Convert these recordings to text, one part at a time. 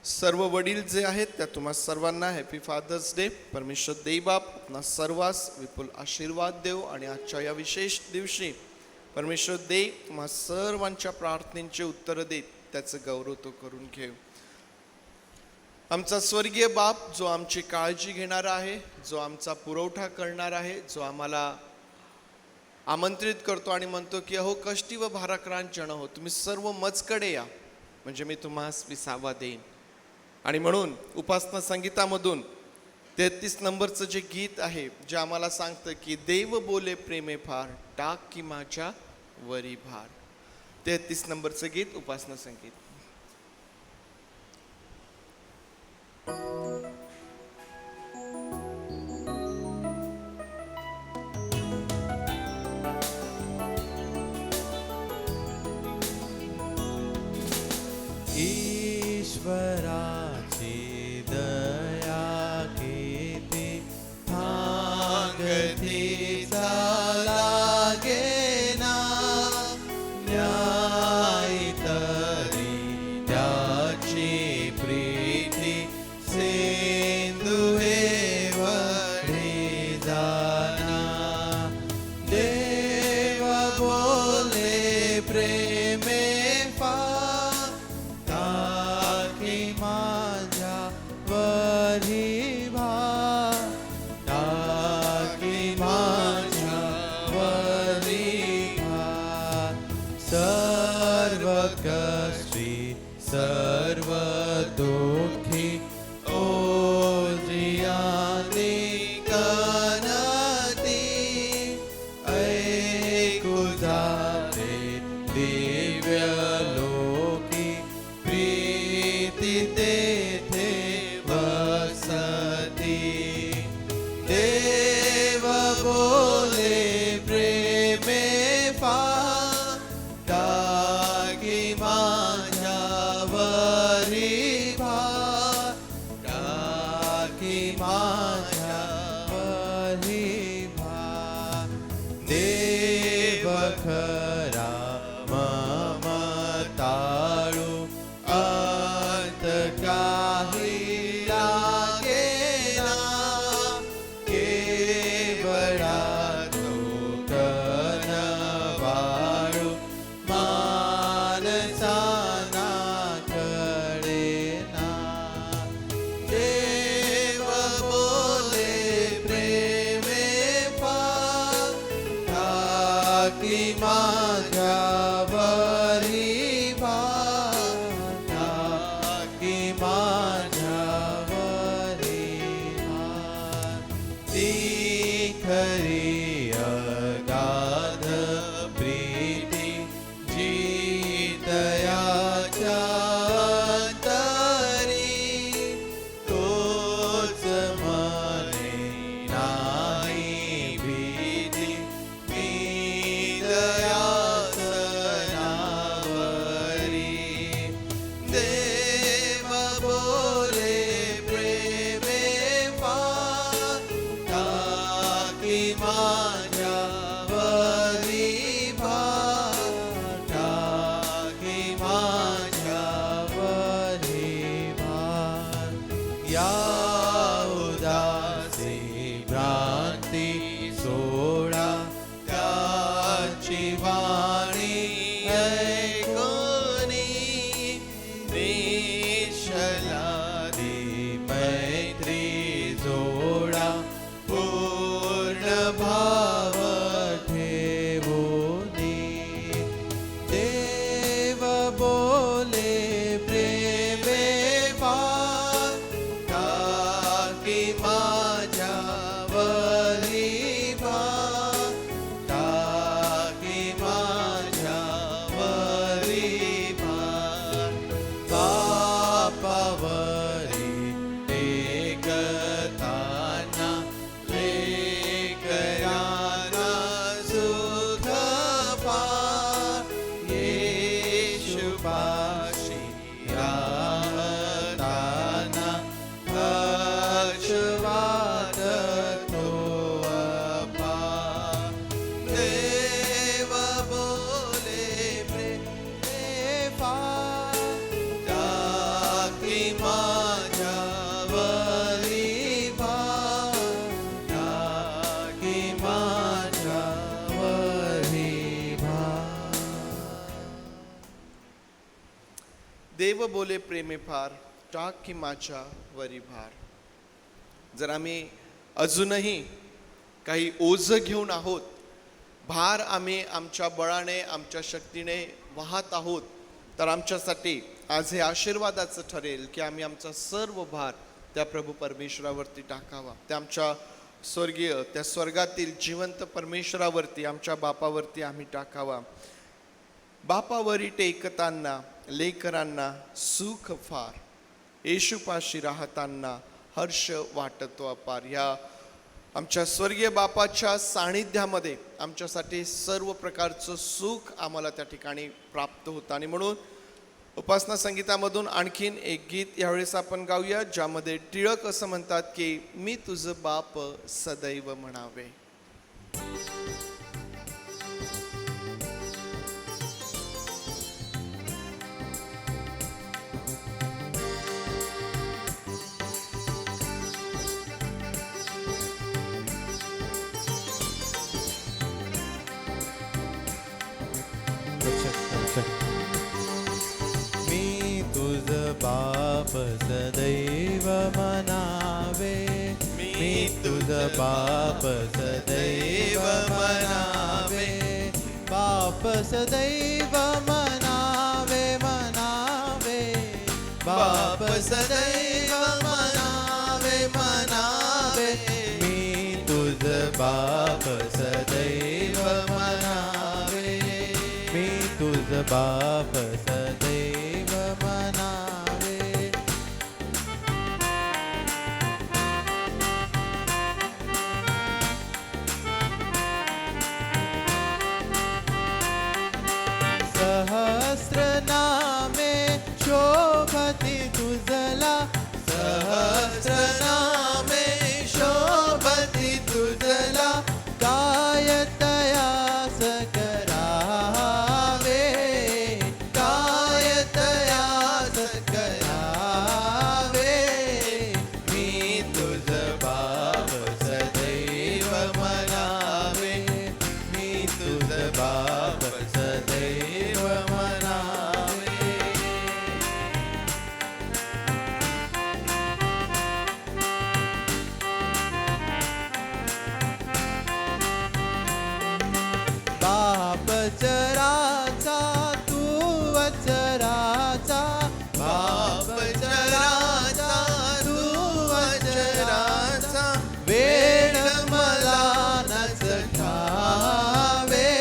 सर्व वडील जे आहेत त्या तुम्हा सर्वांना हॅपी फादर्स डे. परमेश्वर देवबाप आपणा सर्वांस विपुल आशीर्वाद देव आणि आजच्या या विशेष दिवशी परमेश्वर देव तुम्हा सर्वांच्या प्रार्थनेचे उत्तर देत त्याचं गौरव तो करून घेऊ. आमचा स्वर्गीय बाप जो आमची काळजी घेणार आहे, जो आमचा पुरवठा करणार आहे, जो आम्हाला आमंत्रित करतो आणि म्हणतो की अहो कष्टी व भाराक्रांत जण हो, तुम्ही सर्व मजकडे या म्हणजे मी तुम्हास विसावा देईन. आणि म्हणून उपासना संगीतामधून 33 नंबरचं जे गीत आहे जे आम्हाला सांगतं की देव बोले प्रेमे फार टाक की माझ्या वरी भार. 33 नंबरचं गीत उपासना संगीत. ईश्वराची दया किती सांगतीचा लागेना, न्याय तरी त्याची प्रीती सिंधुवे वढे जाना. देव बोले प्रेमे फार टाकी माझ्या वरी भार, टाकी माझ्या वरी भार. सर्व कष्टी सर्व दुःखी ओझियाने कनती, ऐकू जाते दिव्य लोकी प्रीती तेथे वसती. देव बोले प्रेमे फार टाकी माझ्या वरी भार, टाकी माझ्या वरी भार. देव खरा ममताळू अंत काही लागेना, केवळा तो कनवाळू मानसाना कळेना. देव बोले प्रेमे फार टाकी माझ्या वरी भार, टाकी माझ्या वरी भार. ती खरी अगाध प्रीती जी दयाच्या अंतरी, तोच मने नाही भीती मी दयासनावरी. देव बोले प्रेमे फार टाकी माझ्या वरी भार, टाकी माझ्या वरी भार. या उदासी भ्रांती सोडा त्याची वाणी ऐकोनी, निश्चलादी मैत्री जोडा पूर्ण भाव ठेवूनी. देव बोले प्रेमे फार देव बोले प्रेमे फार, टाक की माझ्या वरी भार. जर आम्ही अजूनही काही ओझं घेऊन आहोत, भार आम्ही आमच्या बळाने आमच्या शक्तीने वाहत आहोत, तर आमच्यासाठी आज हे आशीर्वादाचं ठरेल की आम्ही आमचा सर्व भार त्या प्रभू परमेश्वरावरती टाकावा. त्या आमच्या स्वर्गीय, त्या स्वर्गातील जिवंत परमेश्वरावरती, आमच्या बापावरती आम्ही टाकावा. बापावरी टेकताना लेकरांना सुख फार, येशूपाशी राहताना हर्ष वाटतो अपार. या आमच्या स्वर्गीय बापाच्या सानिध्यामध्ये आमच्यासाठी सर्व प्रकारचं सुख आम्हाला त्या ठिकाणी प्राप्त होतं. आणि म्हणून उपासना संगीतामधून आणखीन एक गीत यावेळेस आपण गाऊया, ज्यामध्ये टिळक असं म्हणतात की मी तुझं बाप सदैव म्हणावे. मी तुझ बाप सदैव म्हणावे, मी तुझ बाप सदैव म्हणावे, बाप सदैव म्हणावे म्हणावे, बाप सदैव म्हणावे म्हणावे, मी तुझ बाप सदैव म्हणावे, मी तुझ बाप सदैव म्हणावे. सहस्र नामे शोभती तुझला, सहस्र नामे शोभती तुझला, काय तयास करावे, काय तयास करावे, मी तुझ बाप सदैव म्हणावे, मी तुझ बाप सदैव म्हणावे. बाप चराचा तू वचराचा, बाप चराचा तू वचराचा, वेळ मला नच ठावे,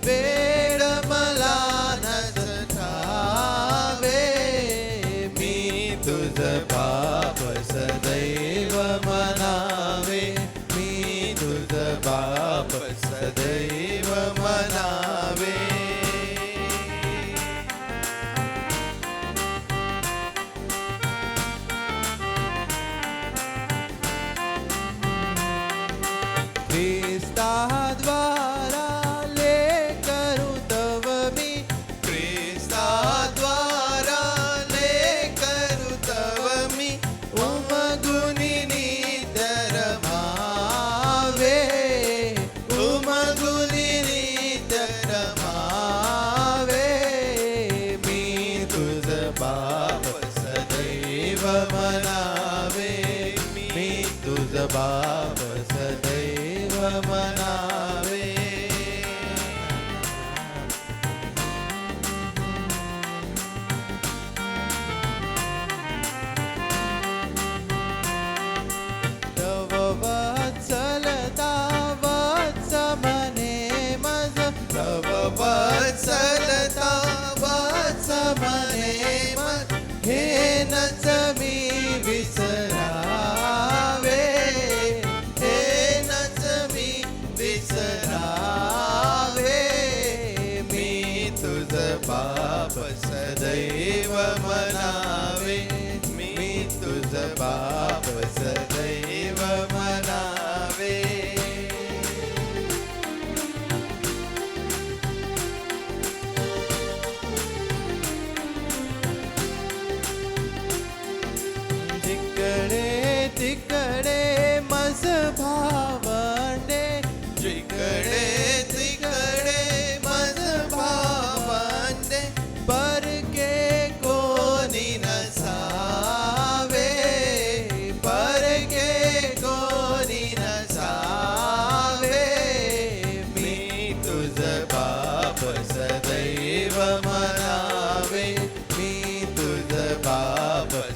वेळ मला नच ठावे, मी तुझ बाप सदैव म्हणावे, मी तुझ बाप सदैव म्हणावे. ख्रिस्ताद्वारा लेकरू तव मी, ख्रिस्ताद्वारा लेकरू तव मी, उमगुनी नित्य रमावे, उमगुनी नित्य रमावे, मी तुझ बाप सदैव म्हणावे, मी तुझ बाप सदैव म्हणावे. तव वत्सलता वत्स म्हणे मज, तव वत्सलता वत्स म्हणे मज, हे नच मी विसरावे,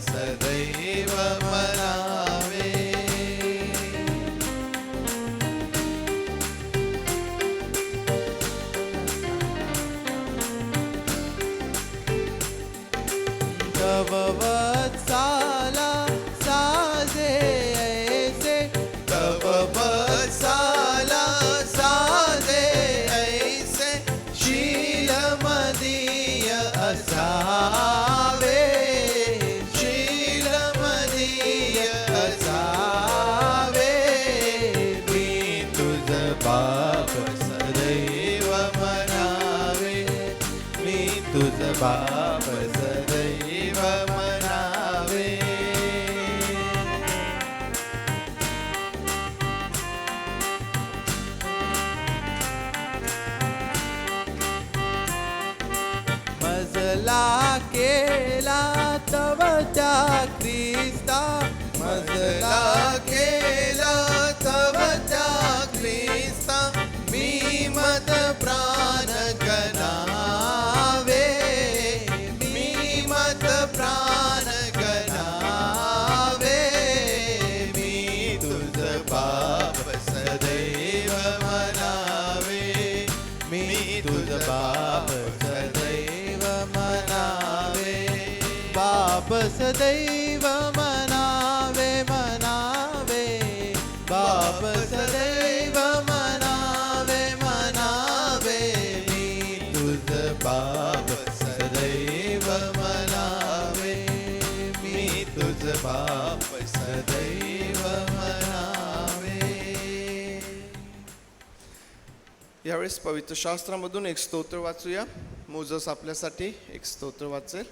सदैव मनावे. तव वत्साला साजे ऐसे, तव वत्साला साजे ऐसे शील मदीय असावे, शील मदीय असावे. मी तुझ बाप सदैव मनावे, मी तुझ बाप सदैव मनावे. मजला केला तव त्या ख्रिस्ता, मजला केला तव त्या ख्रिस्ता मी मत प्राण गणावे, मी मत प्राण गणावे. मी तुझ बाप सदैव मनावे, मी तुझ बाप सदैव मनावे. बाप सदैव मनावे, मनावे. बाप सदैव मनावे, मनावे. मी तुझ बाप सदैव मनावे, मी तुझ बाप सदैव मनावे. यावेळेस पवित्र शास्त्रामधून एक स्तोत्र वाचूया. मोजस आपल्यासाठी एक स्तोत्र वाचेल.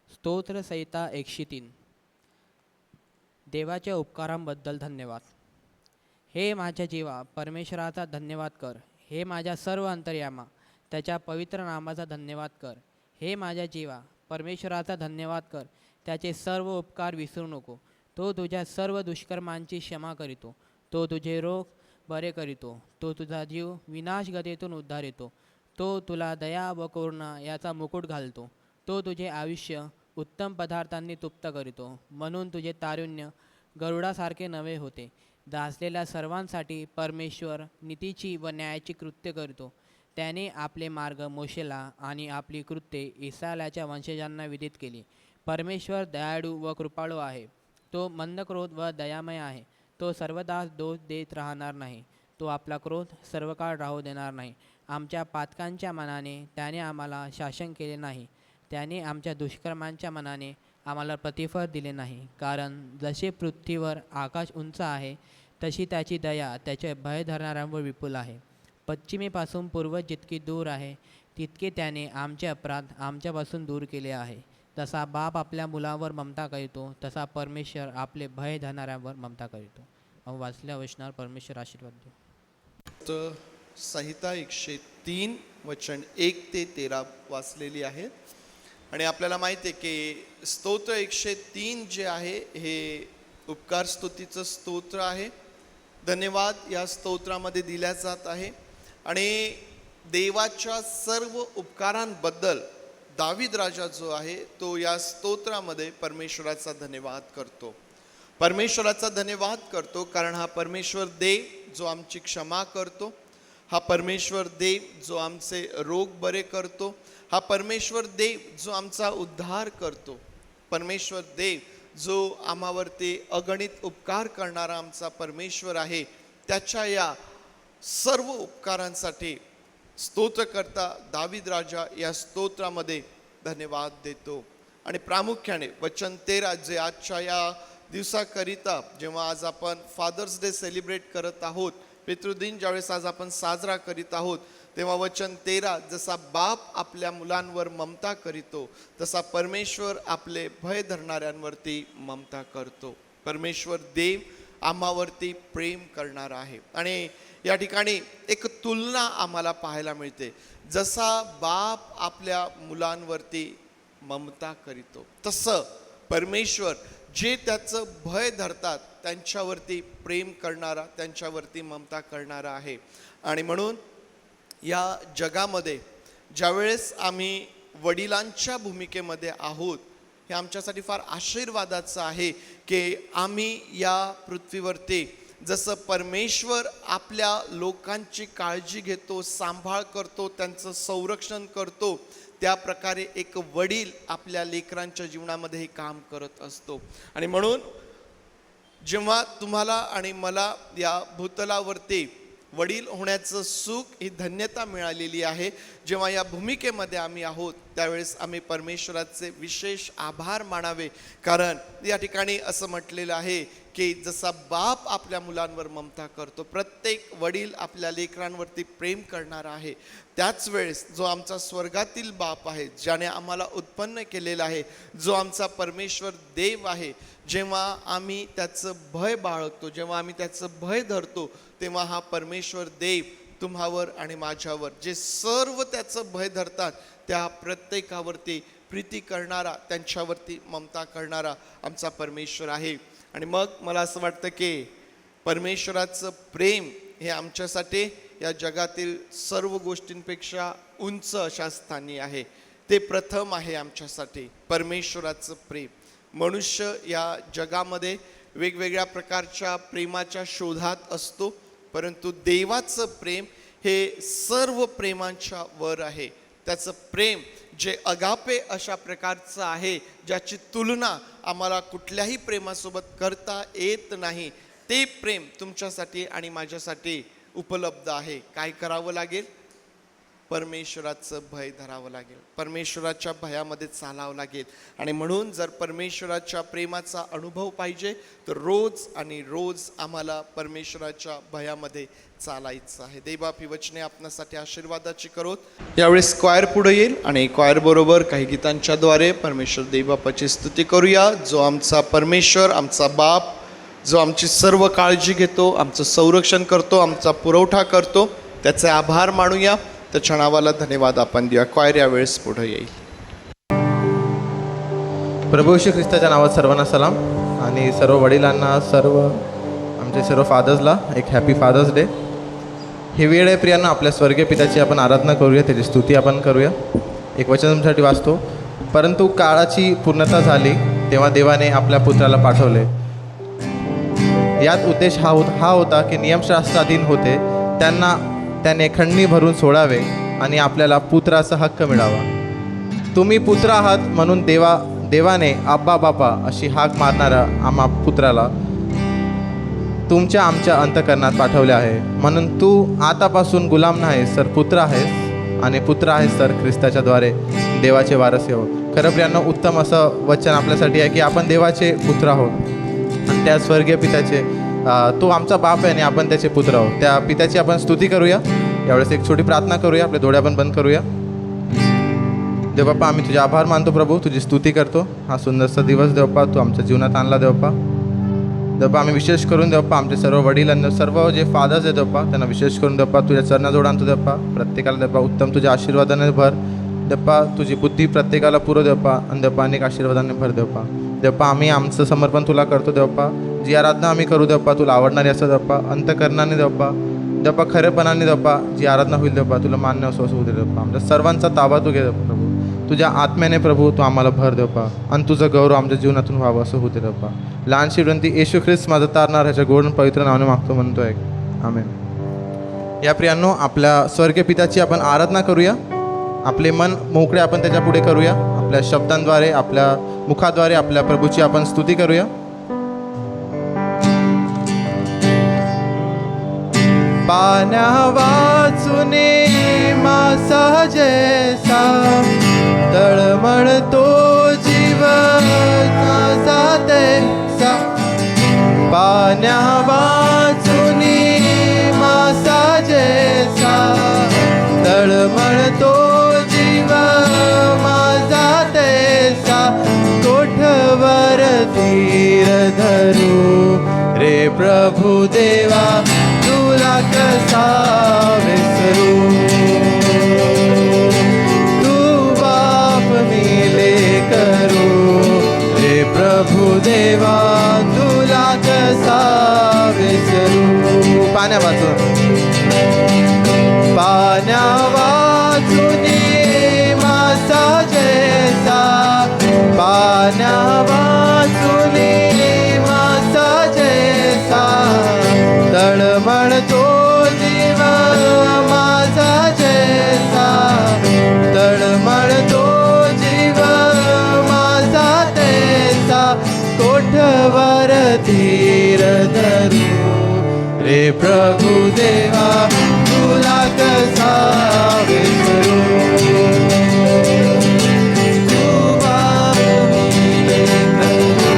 स्तोत्र संहिता 103. देवाच्या उपकारांबद्दल धन्यवाद. हे माझ्या जीवा परमेश्वराचा धन्यवाद कर. हे माझ्या सर्व अंतर्यामा त्याच्या पवित्र नामाचा धन्यवाद कर. हे माझ्या जीवा परमेश्वराचा धन्यवाद कर. त्याचे सर्व उपकार विसरू नको. तो तुझ्या सर्व दुष्कर्मांची क्षमा करीतो. तो तुझे रोग बरे करीतो. तो तुझा जीव विनाशगतीतून उद्धारितो. तो तुला दया व करुणा याचा मुकुट घालतो. तो तुझे आयुष्य उत्तम पदार्थांनी तृप्त करीतो. म्हणून तुझे तारुण्य गरुडासारखे नवे होते. दासलेल्या सर्वांसाठी परमेश्वर नीतीची व न्यायाची कृत्य करतो. त्याने आपले मार्ग मोशेला आणि आपली कृत्ये इस्रायलाच्या वंशजांना विदित केली. परमेश्वर दयाळू व कृपाळू आहे. तो मंदक्रोध व दयामय आहे. तो सर्वदा दोष देत राहणार नाही. तो आपला क्रोध सर्व काळ राहू देणार नाही. आमच्या पातकांच्या मनाने त्याने आम्हाला शासन केले नाही. त्याने आमच्या दुष्कर्मांच्या मनाने आम्हाला प्रतिफळ दिले नाही. कारण जसे पृथ्वीवर आकाश उंच आहे तशी त्याची दया त्याचे भय धरणाऱ्यांवर विपुल आहे. पश्चिमेपासून पूर्व जितकी दूर आहे तितके त्याने आमचे अपराध आमच्यापासून दूर केले आहे. जसा बाप आपल्या मुलावर ममता करीतो तसा परमेश्वर आपले भय धरणाऱ्यांवर ममता करीतो. वाचल्या वचनावर परमेश्वर आशीर्वाद देतो. तर संहिता 103 वचन 1 ते 13 वाचलेली आहे. आणि आपल्याला माहिती आहे की स्तोत्र 103 जे आहे हे उपकार स्तुतीचं स्तोत्र आहे. धन्यवाद या स्तोत्रामध्ये दिल्या जात आहे. आणि देवाच्या सर्व उपकारांबद्दल दावीद राजा जो आहे तो या स्तोत्रामध्ये परमेश्वराचा धन्यवाद करतो. परमेश्वराचा धन्यवाद करतो कारण हा परमेश्वर देव जो आमची क्षमा करतो. हा परमेश्वर देव जो आमचे रोग बरे करतो. हा परमेश्वर देव जो आमचा उद्धार करतो. परमेश्वर देव जो आम्हावरती अगणित उपकार करणारा आमचा परमेश्वर आहे. त्याच्या या सर्व उपकारांसाठी स्तोत्रकर्ता दावीद राजा या स्तोत्रामध्ये धन्यवाद देतो. आणि प्रामुख्याने वचन 13 जे आजच्या या दिवसाकरिता जेव्हा आज आपण फादर्स डे सेलिब्रेट करत आहोत, पितृदिन ज्यावेळेस आज आपण साजरा करीत आहोत, तेव्हा वचन 13 जसा बाप आपल्या मुलांवर ममता करीतो तसा परमेश्वर आपले भय धरणाऱ्यांवरती ममता करतो. परमेश्वर देव आम्हावरती प्रेम करणार आहे. आणि या ठिकाणी एक तुलना आम्हाला पाहायला मिळते. जसा बाप आपल्या मुलांवरती ममता करीतो तसं परमेश्वर जे त्याचं भय धरतात त्यांच्यावरती प्रेम करणारा, त्यांच्यावरती ममता करणारा आहे. आणि म्हणून या जगामध्ये ज्यावेळेस आम्ही वडिलांच्या भूमिकेमध्ये आहोत हे आमच्यासाठी फार आशीर्वादाचं आहे की आम्ही या पृथ्वीवरती जसं परमेश्वर आपल्या लोकांची काळजी घेतो, सांभाळ करतो, त्यांचं संरक्षण करतो, त्या प्रकारे एक वडील आपल्या लेकरांच्या जीवनामध्ये हे काम करत असतो. आणि म्हणून जेव्हा तुम्हाला आणि मला या भूतलावरती वडील होण्याचं सुख, ही धन्यता मिळालेली आहे, जेव्हा या भूमिकेमध्ये आम्ही आहोत त्यावेळेस आम्ही परमेश्वराचे विशेष आभार मानावे. कारण या ठिकाणी असं म्हटलेलं आहे की जसा बाप आपल्या मुलांवर ममता करतो, प्रत्येक वडील आपल्या लेकरांवरती प्रेम करणारा आहे, त्याच वेळेस जो आमचा स्वर्गातील बाप आहे, ज्याने आम्हाला उत्पन्न केलेला आहे, जो आमचा परमेश्वर देव आहे, जेव्हा आम्ही त्याचं भय बाळगतो, जेव्हा आम्ही त्याचं भय धरतो, तेव्हा हा परमेश्वर देव तुम्हावर आणि माझ्यावर, जे सर्व त्याचं भय धरतात त्या प्रत्येकावरती प्रीती करणारा, त्यांच्यावरती ममता करणारा आमचा परमेश्वर आहे. आणि मग मला असं वाटतं की परमेश्वराचं प्रेम हे आमच्यासाठी या जगातील सर्व गोष्टींपेक्षा उंच अशा स्थानी आहे. ते प्रथम आहे आमच्यासाठी परमेश्वराचं प्रेम. मनुष्य या जगामध्ये वेगवेगळ्या प्रकारच्या प्रेमाच्या शोधात असतो, परंतु देवाचं प्रेम हे सर्व प्रेमांच्या वर आहे. त्याचं प्रेम जे अगापे अशा प्रकारचं आहे, ज्याची तुलना आम्हाला कुठल्याही प्रेमासोबत करता येत नाही, ते प्रेम तुमच्यासाठी आणि माझ्यासाठी उपलब्ध आहे. काय करावं लागेल? परमेश्वराचं भय धरावं लागेल, परमेश्वराच्या भयामध्ये चालावं लागेल. आणि म्हणून जर परमेश्वराच्या प्रेमाचा अनुभव पाहिजे तर रोज आणि रोज आम्हाला परमेश्वराच्या भयामध्ये चालायचं आहे. देवबाप ही वचने आपणासाठी आशीर्वादाची करोत. यावेळेस क्वायर पुढे येईल आणि क्वायर बरोबर काही गीतांच्या द्वारे परमेश्वर देवबापाची स्तुती करूया. जो आमचा परमेश्वर, आमचा बाप, जो आमची सर्व काळजी घेतो, आमचं संरक्षण करतो, आमचा पुरवठा करतो, त्याचे आभार मानूया, त्याच्या नावाला धन्यवाद आपण देऊया. क्वायर यावेळेस पुढे येईल. प्रभू येशू ख्रिस्ताच्या नावात सर्वांना सलाम आणि सर्व वडिलांना, आमचे सर्व फादर्सला एक हॅपी फादर्स डे. ही वेळ आहे प्रियांना, आपल्या स्वर्गीय पित्याची आपण आराधना करूया, त्याची स्तुती आपण करूया. एक वचन तुमच्यासाठी वाचतो. परंतु काळाची पूर्णता झाली तेव्हा देवाने आपल्या पुत्राला पाठवले. यात उद्देश हा होता की नियमशास्त्राधीन होते त्याने खंडणी भरून सोडावे आणि आपल्याला पुत्राचा हक्क मिळावा. तुम्ही पुत्र आहात म्हणून देवाने आब्बा बापा अशी हाक मारणारा आम्हा पुत्राला आमच्या अंतःकरणात पाठवले आहे. म्हणून तू आतापासून गुलाम नाहीस तर पुत्र आहेस, आणि पुत्र आहेस तर ख्रिस्ताच्या द्वारे देवाचे वारस हो. खरं प्रियांनो, उत्तम असं वचन आपल्यासाठी आहे की आपण देवाचे पुत्र आहोत आणि त्या स्वर्गीय पित्याचे, तो आमचा बाप आहे आणि आपण त्याचे पुत्र आहोत. त्या पित्याची आपण स्तुती करूया. यावेळेस एक छोटी प्रार्थना करूया, आपले डोळे आपण बंद करूया. देवबापा, आम्ही तुझे आभार मानतो प्रभू, तुझी स्तुती करतो. हा सुंदरसा दिवस देवपा तू आमच्या जीवनात आणला देवपा. देवपा आम्ही विशेष करून देवपा आमचे सर्व वडिलांना, सर्व जे फादर्स आहेत देवपा, त्यांना विशेष करून देवपा तुझ्या चरणाजवळ आणतो देवपा. प्रत्येकाला देवपा उत्तम तुझ्या आशीर्वादाने भर देवपा, तुझी बुद्धी प्रत्येकाला पुरव देवपा, आणि देवपा अनेक आशीर्वादाने भर देवपा. देवपा आम्ही आमचं समर्पण तुला करतो देवपा. जी आराधना आम्ही करू देवपा तुला आवडणारी असं देवपा, अंतकरणाने देवपा, देवपा खरेपणाने देवपा, जी आराधना होईल देवपा तुला मान्य असं होऊ दे देवपा. आमच्या सर्वांचा ताबा तू घे देवपा प्रभू. तुझ्या आत्म्याने प्रभू तू आम्हाला भर देवपा, आणि तुझं गौरव आमच्या जीवनातून व्हावं असं होते देवपा. लहानशी विनंती येशू ख्रिस्त माझं तारणार ह्याच्या गोड पवित्र नावाने मागतो म्हणतोय, आमेन. या प्रियांनो, आपल्या स्वर्गीय पित्याची आपण आराधना करूया. आपले मन मोकळे आपण त्याच्या पुढे करूया. आपल्या शब्दांद्वारे, आपल्या मुखाद्वारे आपल्या प्रभूची आपण स्तुती करूया. पाण्या वाचुने मासा जैसा तळमळतो जीव ताजा तैसा. पाण्या वाचुने मासा जैसा तळमळतो जीव माझा तैसा. कोठवर तीर धरू रे प्रभु देवा तुला कसा विसरू. तू बाप मिले करू रे प्रभु देवा तुला कसा विसरू. पाण्या वाचून मासा गाण्या वाचुनी माझा जैसा तळमळतो जीव माझा जैसा तळमळतो जीव माझा तैसा कोठवर धीर धरू रे प्रभु देवा तुला कसा विसरू तू बाबुले करू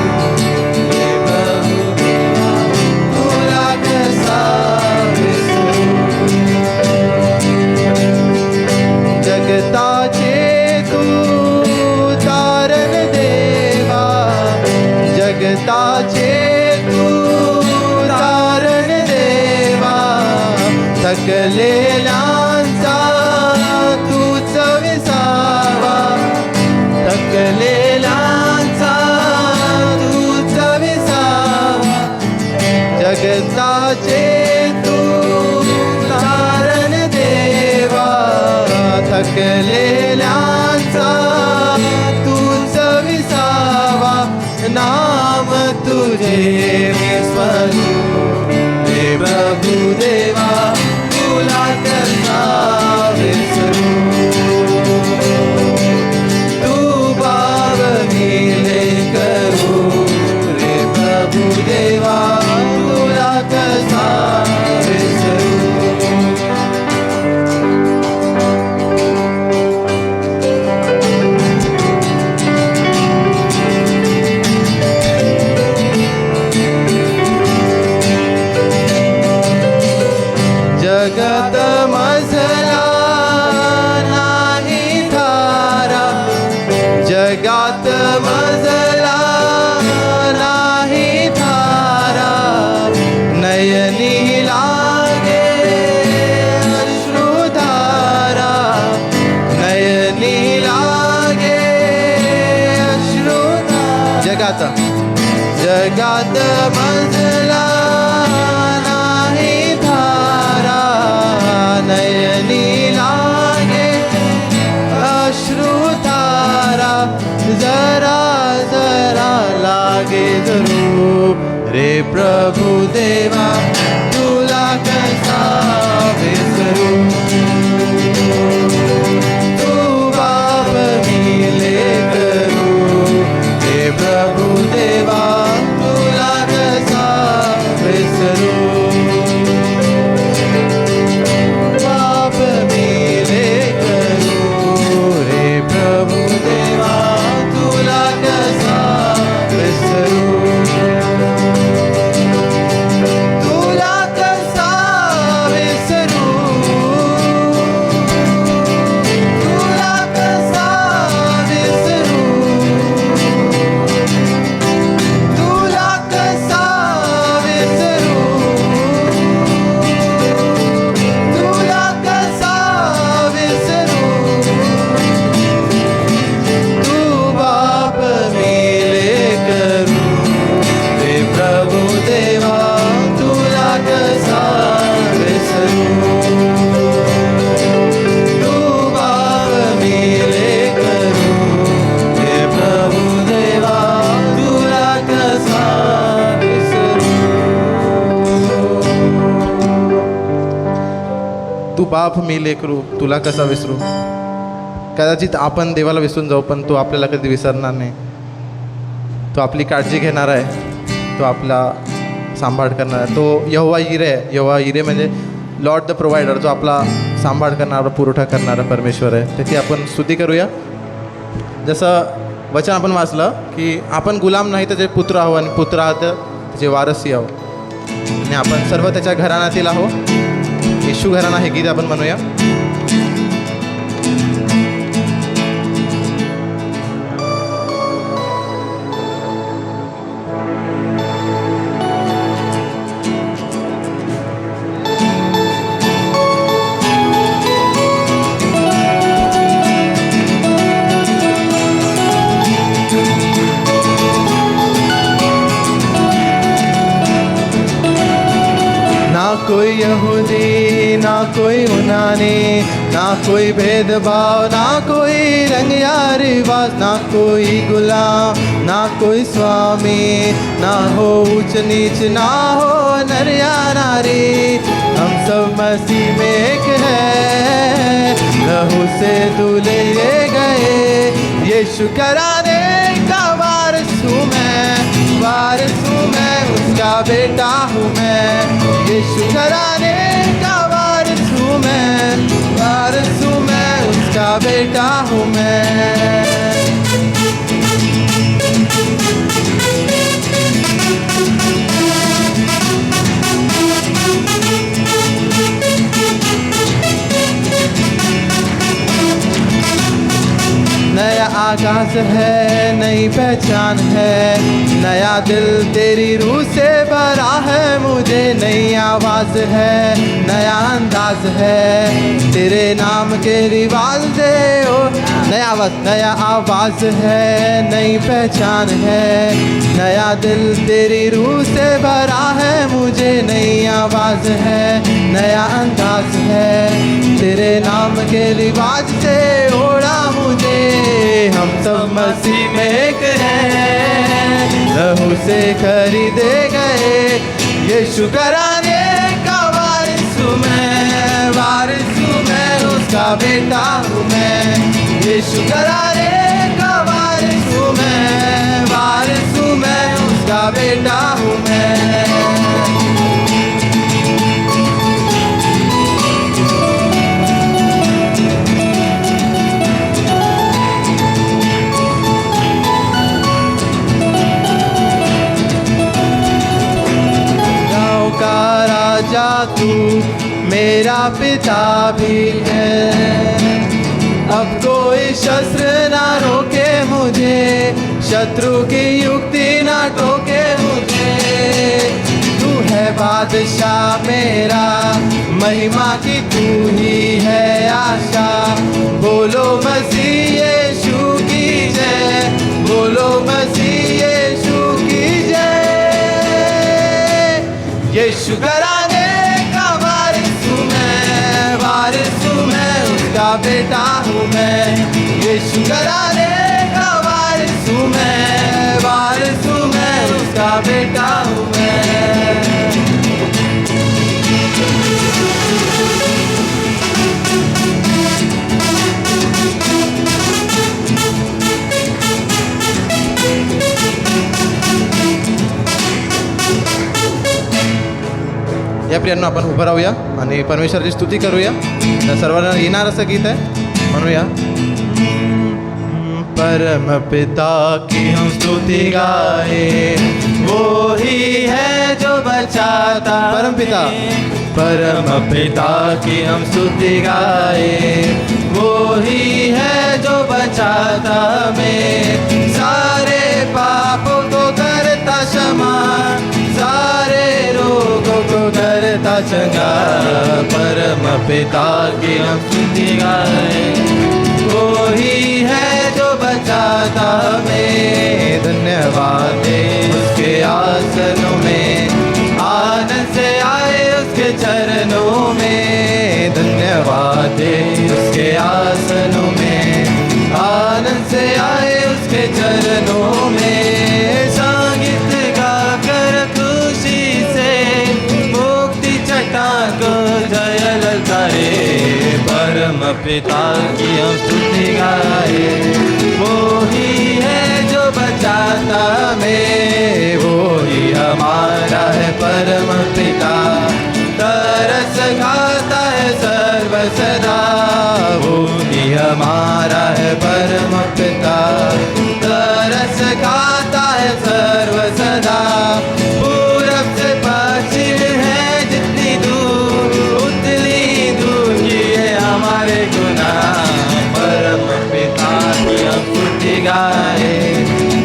रे प्रभु देवा तुला कसा विसरू जगताचे तू तारण देवा जगताचे थकलेल्यांचा तूच विसावा थकलेल्यांचा तूच विसावा जगताचे तू तारण देवा थकलेल्यांचा तूच विसावा नाम तुझे विस्मरू हे प्रभु देवा तुला कसा विसरू तू बाबविले करू रे प्रभु देवा तुला कसा विसरू जगत मजला नाही थारा जगात मजला नाही थारा नयनी लागे अश्रुधारा नयनी लागे अश्रुधारा जगात मजला नयनी लागे अश्रुधारा जरा जरा लागे धरू रे प्रभु देवा तुला कसा विसरू तू बाबविले करू रे प्रभु देवा तुला कसा विसरू तू बाप मी लेकरू तुला कसा विसरू कदाचित आपण देवाला विसरून जाऊ पण तो आपल्याला कधी विसरणार नाही तो आपली काळजी घेणार आहे तो आपला सांभाळ करणार आहे तो यहोवा इरे आहे यहोवा इरे म्हणजे लॉर्ड द प्रोव्हायडर जो आपला सांभाळ करणारा पुरवठा करणारा परमेश्वर आहे त्याची आपण स्तुती करूया जसं वचन आपण वाचलं की आपण गुलाम नाही त्याचे पुत्र आहो आणि पुत्र आहात त्याचे वारसी आहो आणि आपण सर्व त्याच्या घराण्यातील आहो येशू घराणा हे गीत आपण म्हणूया कोई यहूदी न ना कोई उन्हाने, ना कोई भेदभाव, ना कोई रंग या रिवाज, ना कोई गुलाम, ना कोई स्वामी, ना हो ऊंच नीच, ना हो नर या नारी, हम सब मसीह में एक है, लहू से धुले गए, यीशु कराने का वारिस हूँ मैं, उसका बेटा हूँ मैं, यीशु कराने का वारिस हूँ मैं, उसका बेटा हूँ मैं। नया आगाज है, नई पहचान है, नया दिल तेरी रूह से भरा है, मुझे नई आवाज़ है, नया अंदाज है, तेरे नाम के रिवाज दे ओ। नया आवाज़ है, नई पहचान है, नया दिल तेरी रूह से भरा है, मुझे नई आवाज़ है, नया अंदाज है, तेरे नाम के रिवाज से ओढ़ा मुझे, हम सब मसीह में एक हैं, लहू से खरीदे गए, यीशु कराने का वारिस हूँ मैं, उसका बेटा हूँ मैं, यीशु कराने का वारिस हूँ मैं, उसका बेटा हूँ मैं। राजा तू मेरा पिता भी है, अब कोई शस्त्र ना रोके मुझे, शत्रु की युक्ति ना टोके मुझे, तू है बादशाह मेरा, महिमा की तू ही है आशा, बोलो मसीह यीशु की जय, बोलो मसीह यीशु की जय, यीशु कराने का वारिस हूँ मैं, उसका बेटा हूँ मैं, यीशु कराने का वारिस हूँ मैं, उसका बेटा हूँ मैं। या प्रियांनो आपण उभं राहूया आणि परमेश्वराची स्तुती करूया। तर सर्वांना येणार असं गीत आहे, म्हणूया। परम पिता की हम स्तुति गाए, वो ही है जो बचाता, परम पिता की हम स्तुति गाए, वो ही है जो बचाता हमें, सारे पापों को करता क्षमा, सारे रोगों को करता चंगा, परम पिता की हम स्तुति गाए, वो ही है जो बचाता हमें, धन्यवाद दे उसके आसनों में, आनंद से आए उसके चरणों में, धन्यवाद दे उसके आसनों में, आनंद से आए उसके चरणों में, संगीत गाकर खुशी से मुक्ति चट्टान को जय ललकारे, परम पिता की हम स्तुति गाए, वो ही है जो बचाता हमें, वो ही हमारा है परम पिता, तरस खाता है सर्व सदा, वो ही हमारा है परम पिता, तरस खाता है सर्व सदा, पूरब से पश्चिम है जितनी दूर, उतनी दूर की है हमारे गुनाह, परम पिता की हम स्तुति गाए,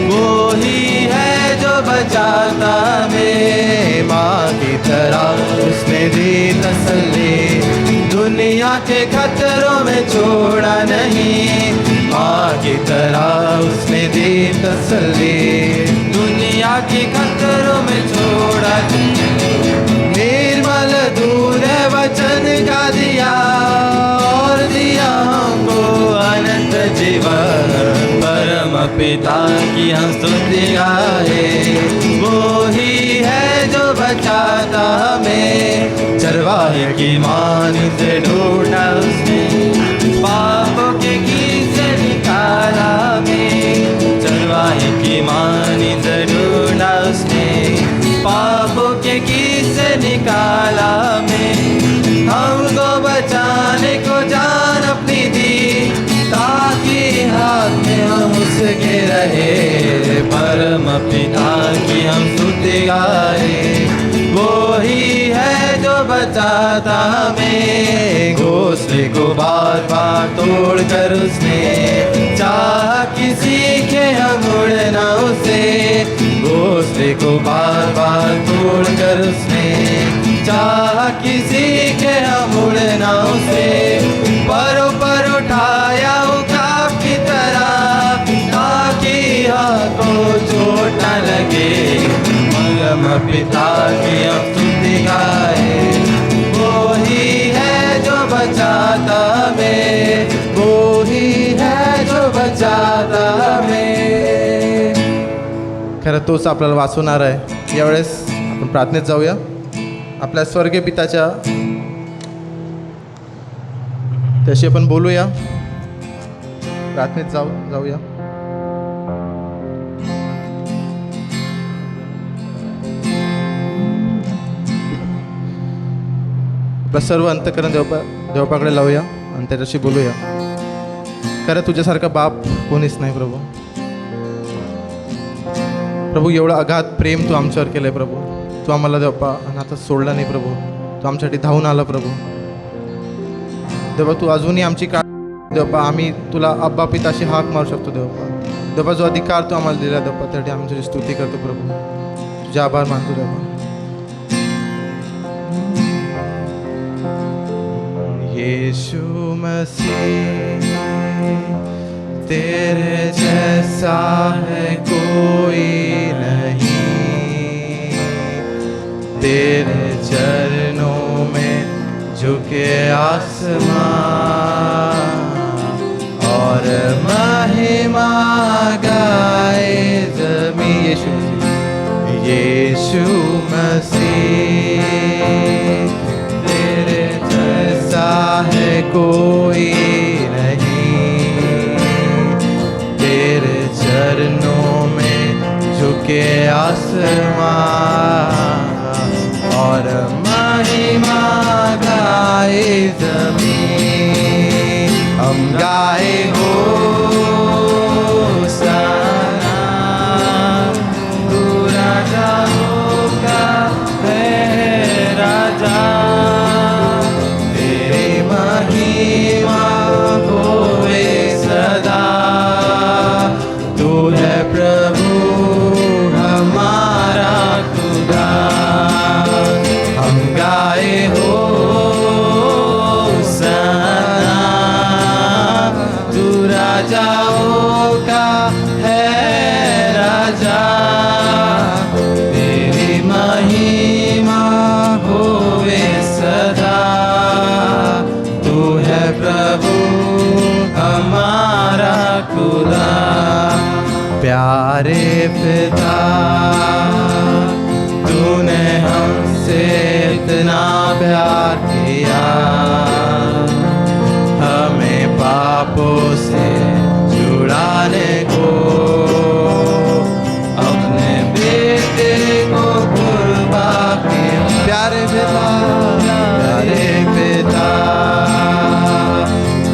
वो ही है जो बचाता हमें, माँ की तरह उसने दी तसल्ली, दुनिया के खतरों में छोड़ा नहीं, माँ की तरह उसने दी तसल्ली, दुनिया के खतरों में छोड़ा नहीं, निर्मल दूर है वह वचन का दिया और दिया हमको अनंत जीवन। परम पिता की हम स्तुति गाए, वो ही है जो बचाता हमें। चरवाहे की मानी से ढूंढा उसने, पापों के कीच से निकाला हमें। चरवाहे की मानी से ढूंढा उसने, पापों के कीच से निकाला हमें। हमको बचाने को जान अपनी दी, ताकि हाथ में हम उसके रहे। परम पिता की हम स्तुति गाए, वो ही है जो बचाता हमें। घोंसले को बार बार तोड़ कर उसने चाहा कि सीखे हम उड़ना उसे। घोंसले को बार बार तोड़ कर उसने चाहा कि सीखे हम उड़ना उसे। परों पर उठाया उकाब की तरह, ताकि को चोट न लगे। परम पिता की हम स्तुति गाए, वो ही है जो बचाता हमें, वो ही है जो बचाता हमें। खरं तोच आपल्याला वाचवणार आहे। यावेळेस आपण प्रार्थनेत जाऊया। आपल्या स्वर्गीय पिताच्या त्याशी आपण बोलूया, प्रार्थनेत जाऊया। आपलं सर्व अंतःकरण देवपाकडे लावूया आणि त्याच्याशी बोलूया। खरं तुझ्यासारखा बाप कोणीच नाही प्रभू। प्रभू एवढं अगाध प्रेम तू आमच्यावर केलं आहे प्रभू। तू आम्हाला देवपा अनाथ सोडला नाही प्रभू, तू आमच्यासाठी धावून आला प्रभू। देवा तू अजूनही आमची काळजी देवपा, आम्ही तुला अब्बा पिताशी हाक मारू शकतो देवपा। देवा जो अधिकार तू आम्हाला दिला देवपा, त्यासाठी आम्ही तुझी स्तुती करतो प्रभू, तुझे आभार मानतो देवा। यीशु मसीह तेरे जैसा है कोई नहीं, तेरे चरणों में झुके आसमां और महिमा गाए ज़मीं। यीशु मसीह तेरे जैसा है कोई नहीं, तेरे चरणों में झुके आसमां और महिमा गाए ज़मीं। हम गाए होसाना, तू राजाओं का है राजा। तेरी महिमा होवे सदा, तू है प्रभु हमारा खुदा। हम गाए होसाना, तू राजाओं का है राजा। तेरी महिमा होवे सदा, तू है प्रभु हमारा खुदा। प्यारे पिता तूने हमसे इतना प्यार किया, हमें पापों से छुड़ाने को अपने बेटे को कुर्बान किया। प्यारे पिता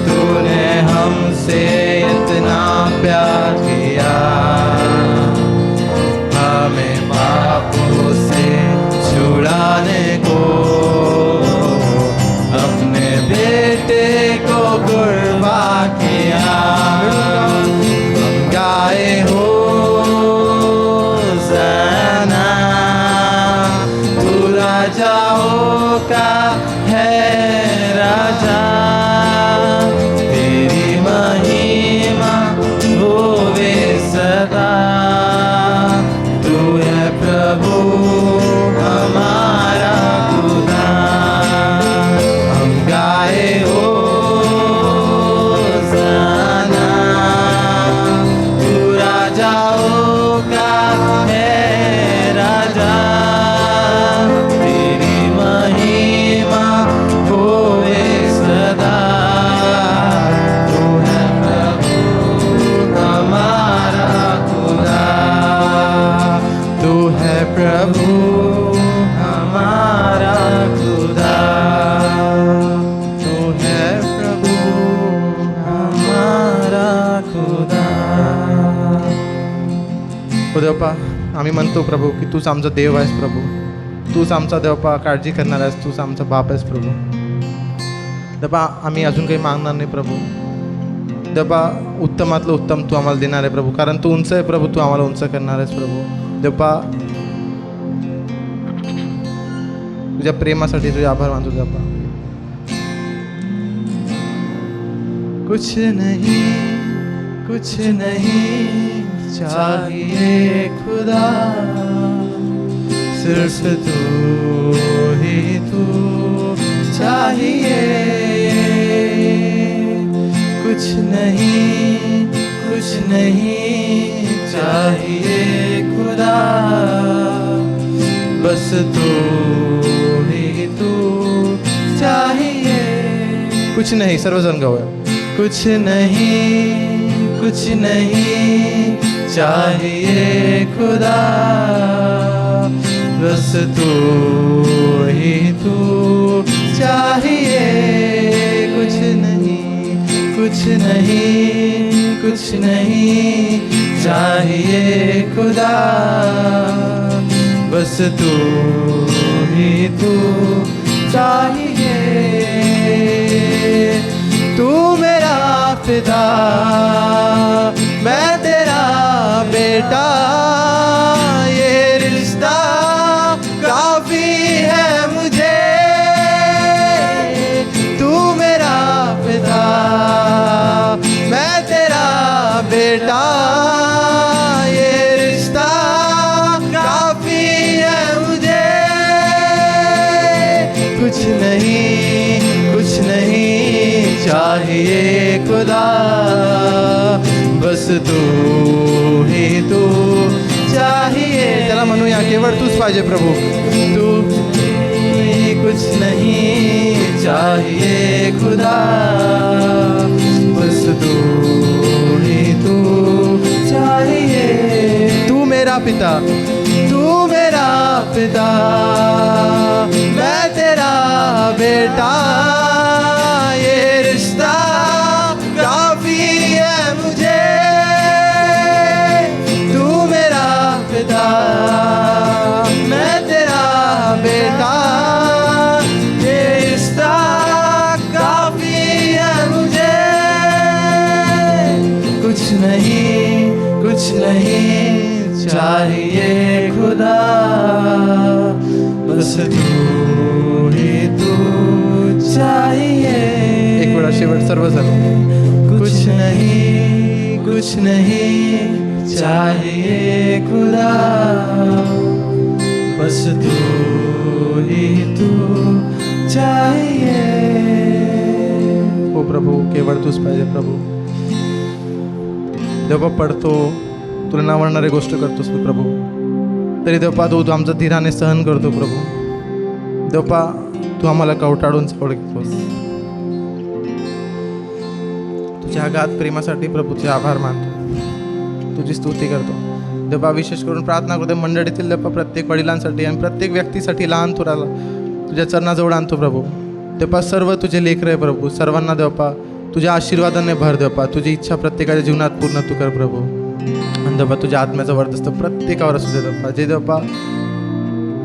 तूने हमसे इतना प्यार किया, हमें पापों से छुड़ाने को अपने बेटे को कुर्बान किया। हम गाए राजाओं का है राजा, तेरी महिमा होवे सदा। तू है प्रभु हमारा खुदा, तू है प्रभु हमारा खुदा, तू है प्रभु हमारा खुदा। हो देवपा, आम्ही म्हणतो प्रभू की तूच आमचा देव आहेस प्रभू, तूच आमचा देवपा काळजी करणार आहेस, तूच आमचा बाप आहेस प्रभू. देवपा आम्ही अजून काही मागणार नाही प्रभू. देवपा उत्तमातलं उत्तम तू आम्हाला देणार आहे प्रभू, कारण तू उंच आहे प्रभू, तू आम्हाला उंच करणार आहेस प्रभू. देवपा तुझ्या प्रेमासाठी तुझे आभार मानतो देवपा. कुछ नहीं चाहिए खुदा, सिर्फ तू ही तू चाहिए. कुछ नहीं चाहिए खुदा, बस तू ही तू चाहिए. कुछ नाही, सर्वजण गाऊया. कुछ नहीं चाहिए खुदा, बस तू ही तू चाहिए. कुछ नहीं चाहिए खुदा, बस तू ही तू चाहिए. तू मेरा पिता, मैं तेरा बेटा, ये रिश्ता काफी है मुझे. तू मेरा पिता, मैं तेरा बेटा, ये रिश्ता काफी है मुझे. कुछ नहीं चाहिए खुदा, बस तू ही तू चाहिए. त्याला म्हणूया केवळ तूच पाहिजे प्रभू. तू कुछ नहीं चाहिए खुदा, बस तू ही तू चाहिए. तू मेरा पिता, मैं तेरा बेटा, ये रिश्ता काफी है मुझे. तू मेरा पिता, मैं तेरा बेटा, ये रिश्ता काफी है मुझे. कुछ नहीं चाहिए खुदा, बस तू ही तू चाहिए. एक वेळा शेवट सर्वजण. कुछ नहीं चाहिए खुदा, बस तू ही तू चाहिए. हो प्रभू, केवळ तूच पाहिजे प्रभू. देवपा पडतो, तुला नावडणारी गोष्ट करतोस तू प्रभू, तरी देवपा तू आमचा धीराने सहन करतो प्रभू. देवपा तू आम्हाला कवटाळून जवळ घेतोस. तुझ्या अगाध प्रेमासाठी प्रभू तुझे आभार मानतो, तुझी स्तुती करतो. देवपा विशेष करून प्रार्थना करतो मंडळीतील देवपा प्रत्येक वडिलांसाठी आणि प्रत्येक व्यक्तीसाठी लहान थोराला तुझ्या चरणाजवळ आणतो प्रभू. देवपा सर्व तुझे लेकरं आहे प्रभू, सर्वांना देवपा तुझ्या आशीर्वादाने भर. देवपा तुझी इच्छा प्रत्येकाच्या जीवनात पूर्ण तू कर प्रभू. आणि देवपा तुझ्या आत्म्याचा वर्धस्त प्रत्येकावर असू दे देवपा. जे देवपा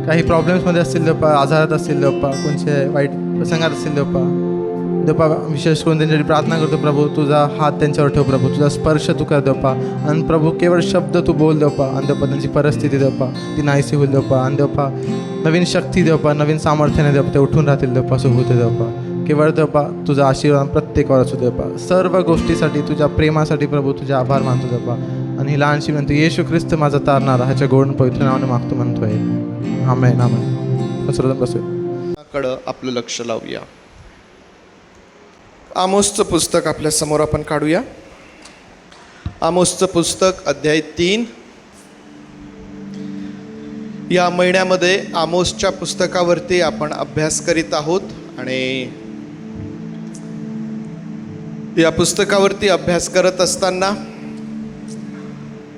काही प्रॉब्लेम्समध्ये असतील देवपा, आजारात असतील देवपा, कोणत्या वाईट प्रसंगात असतील देवपा, देवपा विशेष करून त्यांच्यासाठी प्रार्थना करतो प्रभू. तुझा हात त्यांच्यावर ठेव प्रभू, तुझा स्पर्श तू कर देवपा. आणि प्रभू केवळ शब्द तू बोल देवपा. आणि देवपा त्यांची परिस्थिती देवपा ती नाहीशी होईल देवपा. आणि देवपा नवीन शक्ती देवपा, नवीन सामर्थ्याने देवपा ते उठून राहतील देवपा, असं होते देवपा. केवळ देवपा तुझा आशीर्वाद प्रत्येकावर असू देवपा. सर्व गोष्टीसाठी तुझ्या प्रेमासाठी प्रभू तुझे आभार मानतो देवपा. आणि ही लहानशी म्हणतो येशू ख्रिस्त माझा तारणारा, ह्याच्या गोड पवित्र नावाने मागतो म्हणतोय. आमेन आमेन. बसूया. कडं आपलं लक्ष लावूया. आमोसचं पुस्तक आपल्या समोर आपण काढूया. आमोसचं पुस्तक अध्याय 3. या महिन्यामध्ये आमोसच्या पुस्तकावरती आपण अभ्यास करीत आहोत आणि या पुस्तकावरती अभ्यास करत असताना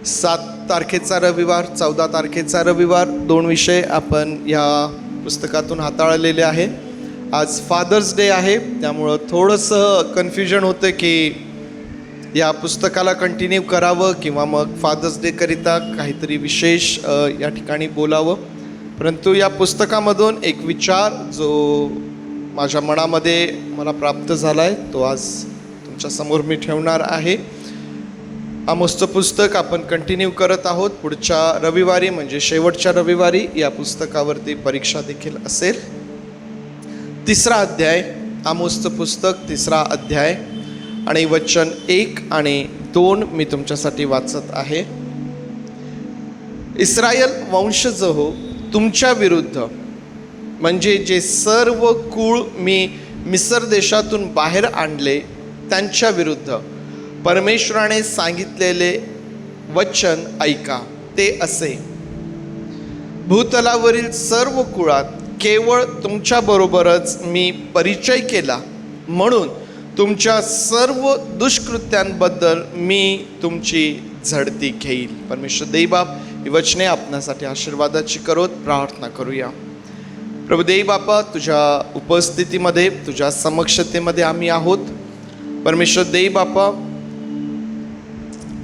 7 तारखेचा रविवार, 14 तारखेचा रविवार 2 विषय आपण या पुस्तकातून हाताळलेले आहे. आज फादर्स डे आहे, त्यामुळं थोडंसं कन्फ्युजन होतं की या पुस्तकाला कंटिन्यू करावं किंवा मग फादर्स डे करिता काहीतरी विशेष या ठिकाणी बोलावं. परंतु या पुस्तकामधून एक विचार जो माझ्या मनामध्ये मला प्राप्त झाला आहे तो आज तुमच्यासमोर मी ठेवणार आहे. आमोसचं पुस्तक आपण कंटिन्यू करत आहोत. पुढच्या रविवारी म्हणजे शेवटच्या रविवारी या पुस्तकावरती परीक्षा देखील असेल. 3रा अध्याय, आमोसचं पुस्तक 3रा अध्याय आणि वचन 1 आणि 2 मी तुमच्यासाठी वाचत आहे. इस्रायल वंशज हो, तुमच्या विरुद्ध म्हणजे जे सर्व कुळ मी मिस्र देशातून बाहेर आणले त्यांच्या विरुद्ध परमेश्वराने सांगितलेले वचन ऐका. ते असे, भूतलावरील सर्व कुळात केवळ तुमच्याबरोबरच मी परिचय केला म्हणून तुमच्या सर्व दुष्कृत्यांबद्दल मी तुमची झडती घेईल. परमेश्वर देवबाप ही वचने आपणासाठी आशीर्वादाची करोत. प्रार्थना करूया. प्रभू देवबापा, तुझ्या उपस्थितीमध्ये, तुझ्या समक्षतेमध्ये आम्ही आहोत. परमेश्वर देवबापा,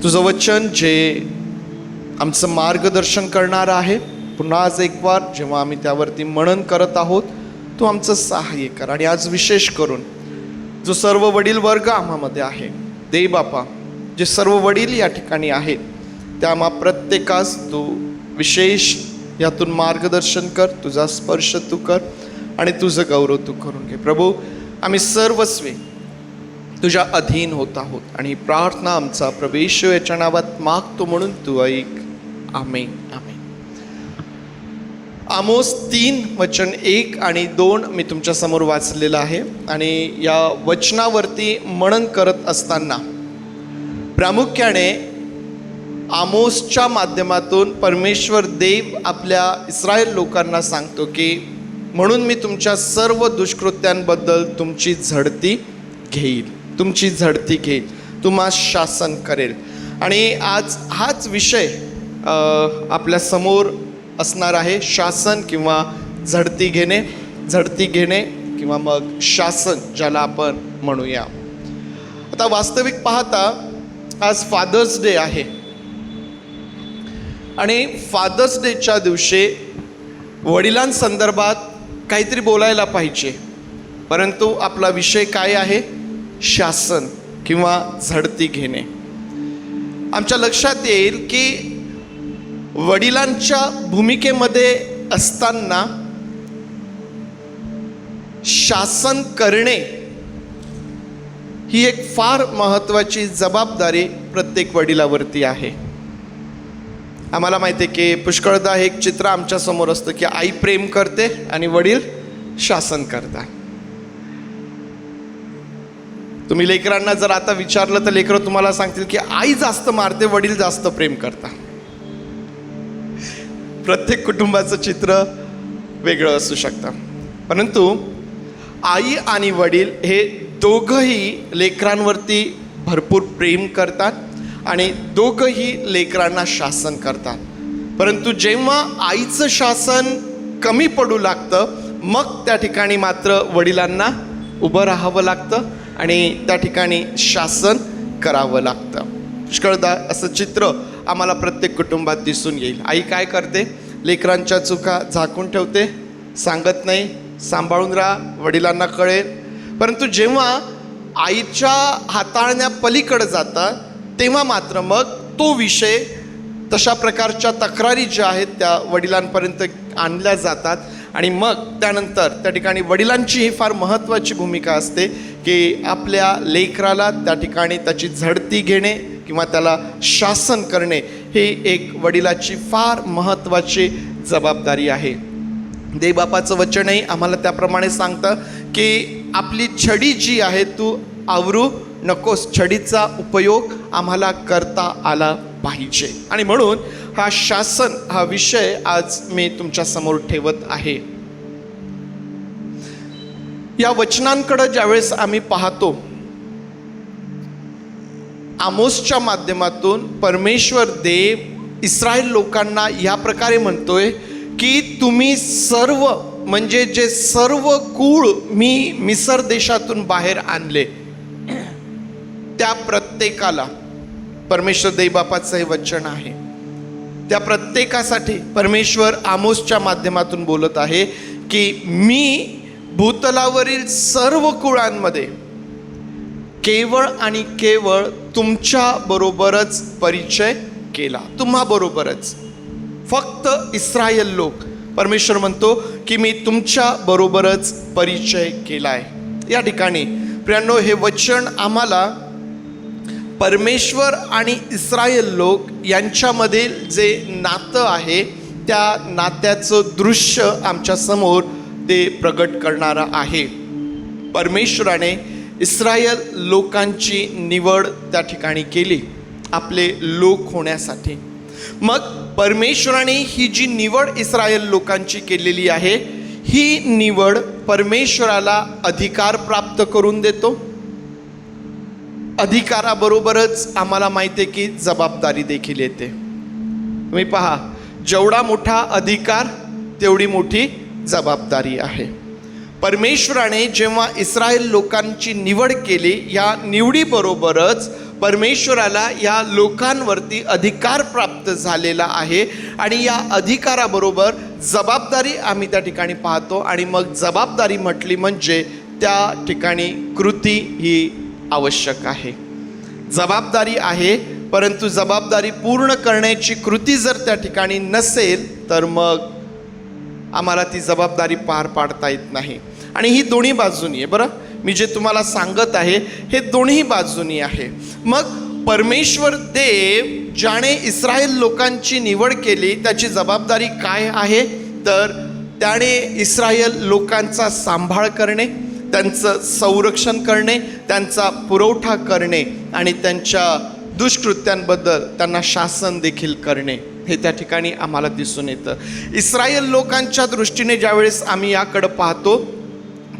तुझं वचन जे आमचं मार्गदर्शन करणार आहे, पुन्हा आज एक वार जेव्हा आम्ही त्यावरती मनन करत आहोत, तू आमचं सहाय्य कर. आणि आज विशेष करून जो सर्व वडील वर्ग आम्हामध्ये आहे, देवबापा, जे सर्व वडील या ठिकाणी आहेत, त्या आम्हा प्रत्येकास तू विशेष यातून मार्गदर्शन कर, तुझा स्पर्श तू कर आणि तुझं गौरव तू करून घे. प्रभू, आम्ही सर्वस्वी तुझ्या अधीन होत आहोत आणि प्रार्थना आमचा प्रभू येशू याच्या नावात मागतो म्हणून तू ऐक. आमेन. आमेन. आमोस 3 वचन 1 आणि 2 मी तुमच्यासमोर वाचलेलं आहे आणि या वचनावरती मनन करत असताना प्रामुख्याने आमोसच्या माध्यमातून परमेश्वर देव आपल्या इस्रायल लोकांना सांगतो की म्हणून मी तुमच्या सर्व दुष्कृत्यांबद्दल तुमची झडती घेईल, तुमची झडती घेईल, तुम्हा शासन करेल. आणि आज हाच विषय आपल्या समोर असणार आहे. शासन किंवा झडती घेणे, झडती घेणे किंवा मग शासन ज्याला आपण म्हणूया. आता वास्तविक पाहता आज फादर्स डे आहे आणि फादर्स डेच्या दिवशी वडिलांसंदर्भात काहीतरी बोलायला पाहिजे. परंतु आपला विषय काय आहे? शासन किंवा झडती घेणे. आमच्या लक्षात येईल की वडिलांच्या भूमिकेमध्ये असताना शासन करणे ही एक फार महत्त्वाची जबाबदारी प्रत्येक वडिलावरती आहे. आम्हाला माहिती आहे की पुष्कळदा हे एक चित्र आमच्या समोर असतं की आई प्रेम करते आणि वडील शासन करतात. तुम्ही लेकरांना जर आता विचारलं तर लेकरं तुम्हाला सांगतील की आई जास्त मारते, वडील जास्त प्रेम करतात. प्रत्येक कुटुंबाचं चित्र वेगळं असू शकतं. परंतु आई आणि वडील हे दोघंही लेकरांवरती भरपूर प्रेम करतात आणि दोघंही लेकरांना शासन करतात. परंतु जेव्हा आईचं शासन कमी पडू लागतं मग त्या ठिकाणी मात्र वडिलांना उभं राहावं लागतं आणि त्या ठिकाणी शासन करावं लागतं. पुष्कळदा असं चित्र आम्हाला प्रत्येक कुटुंबात दिसून येईल. आई काय करते? लेकरांच्या चुका झाकून ठेवते, सांगत नाही, सांभाळून राहा, वडिलांना कळेल. परंतु जेव्हा आईच्या हाताळण्या पलीकडे जातात तेव्हा मात्र मग तो विषय, तशा प्रकारच्या तक्रारी ज्या आहेत त्या वडिलांपर्यंत आणल्या जातात आणि मग त्यानंतर त्या ठिकाणी वडिलांची ही फार महत्त्वाची भूमिका असते की आपल्या लेकराला त्या ठिकाणी त्याची झडती घेणे किंवा त्याला शासन करणे ही एक वडिलाची फार महत्त्वाची जबाबदारी आहे. देवबापाचं वचनही आम्हाला त्याप्रमाणे सांगतं की आपली छडी जी आहे तू आवरू नकोस छडीचा उपयोग आम्हाला करता आला पाहिजे. आणि म्हणून हा शासन हा विषय आज मी तुमच्या समोर ठेवत आहे. या वचनांकडे ज्यावेळेस आम्ही पाहतो, आमोसच्या माध्यमातून परमेश्वर देव इस्रायल लोकांना या प्रकारे म्हणतोय की तुम्ही सर्व म्हणजे जे सर्व कुळ मी मिसर देशातून बाहेर आणले त्या प्रत्येकाला, परमेश्वर देवबापाचं हे वचन आहे, त्या प्रत्येकासाठी परमेश्वर आमोसच्या माध्यमातून बोलत आहे की मी भूतलावरील सर्व कुळांमध्ये केवळ आणि केवळ तुमच्या बरोबरच परिचय केला, तुम्हा बरोबरच. फक्त इस्रायल लोक, परमेश्वर म्हणतो की मी तुमच्या बरोबरच परिचय केलाय. या ठिकाणी प्रियांनो, हे वचन आम्हाला परमेश्वर आणि इस्रायल लोक यांच्यामधील जे नातं आहे त्या नात्याचं दृश्य आमच्या समोर ते प्रगट करणारं आहे. परमेश्वराने इस्रायल लोकांची निवड त्या ठिकाणी केली आपले लोक होण्यासाठी. मग परमेश्वराने ही जी निवड इस्रायल लोकांची केलेली आहे, ही निवड परमेश्वराला अधिकार प्राप्त करून देतो. अधिकाराबरोबरच आम्हाला माहिती आहे की जबाबदारी देखील येते. तुम्ही पहा, जेवढा मोठा अधिकार तेवढी मोठी जबाबदारी आहे. परमेश्वराने जेव्हा इस्रायल लोकांची निवड केली, या निवडीबरोबरच परमेश्वराला या लोकांवरती अधिकार प्राप्त झालेला आहे. आणि या अधिकाराबरोबर जबाबदारी आम्ही त्या ठिकाणी पाहतो. आणि मग जबाबदारी म्हटली म्हणजे त्या ठिकाणी कृती ही आवश्यक आहे. जबाबदारी आहे, परंतु जबाबदारी पूर्ण करण्याची कृती जर त्या ठिकाणी नसेल तर मग आम्हाला ती जबाबदारी पार पाडता येत नाही. आणि ही दोन्ही बाजूनी आहे. बरं, मी जे तुम्हाला सांगत आहे हे दोन्ही बाजूनी आहे. मग परमेश्वर देव ज्याने इस्रायल लोकांची निवड केली त्याची जबाबदारी काय आहे, तर त्याने इस्रायल लोकांचा सांभाळ करणे, त्यांचं संरक्षण करणे, त्यांचा पुरवठा करणे आणि त्यांच्या दुष्कृत्यांबद्दल त्यांना शासन देखील करणे, हे त्या ठिकाणी आम्हाला दिसून येतं. इस्रायल लोकांच्या दृष्टीने ज्यावेळेस आम्ही याकडं पाहतो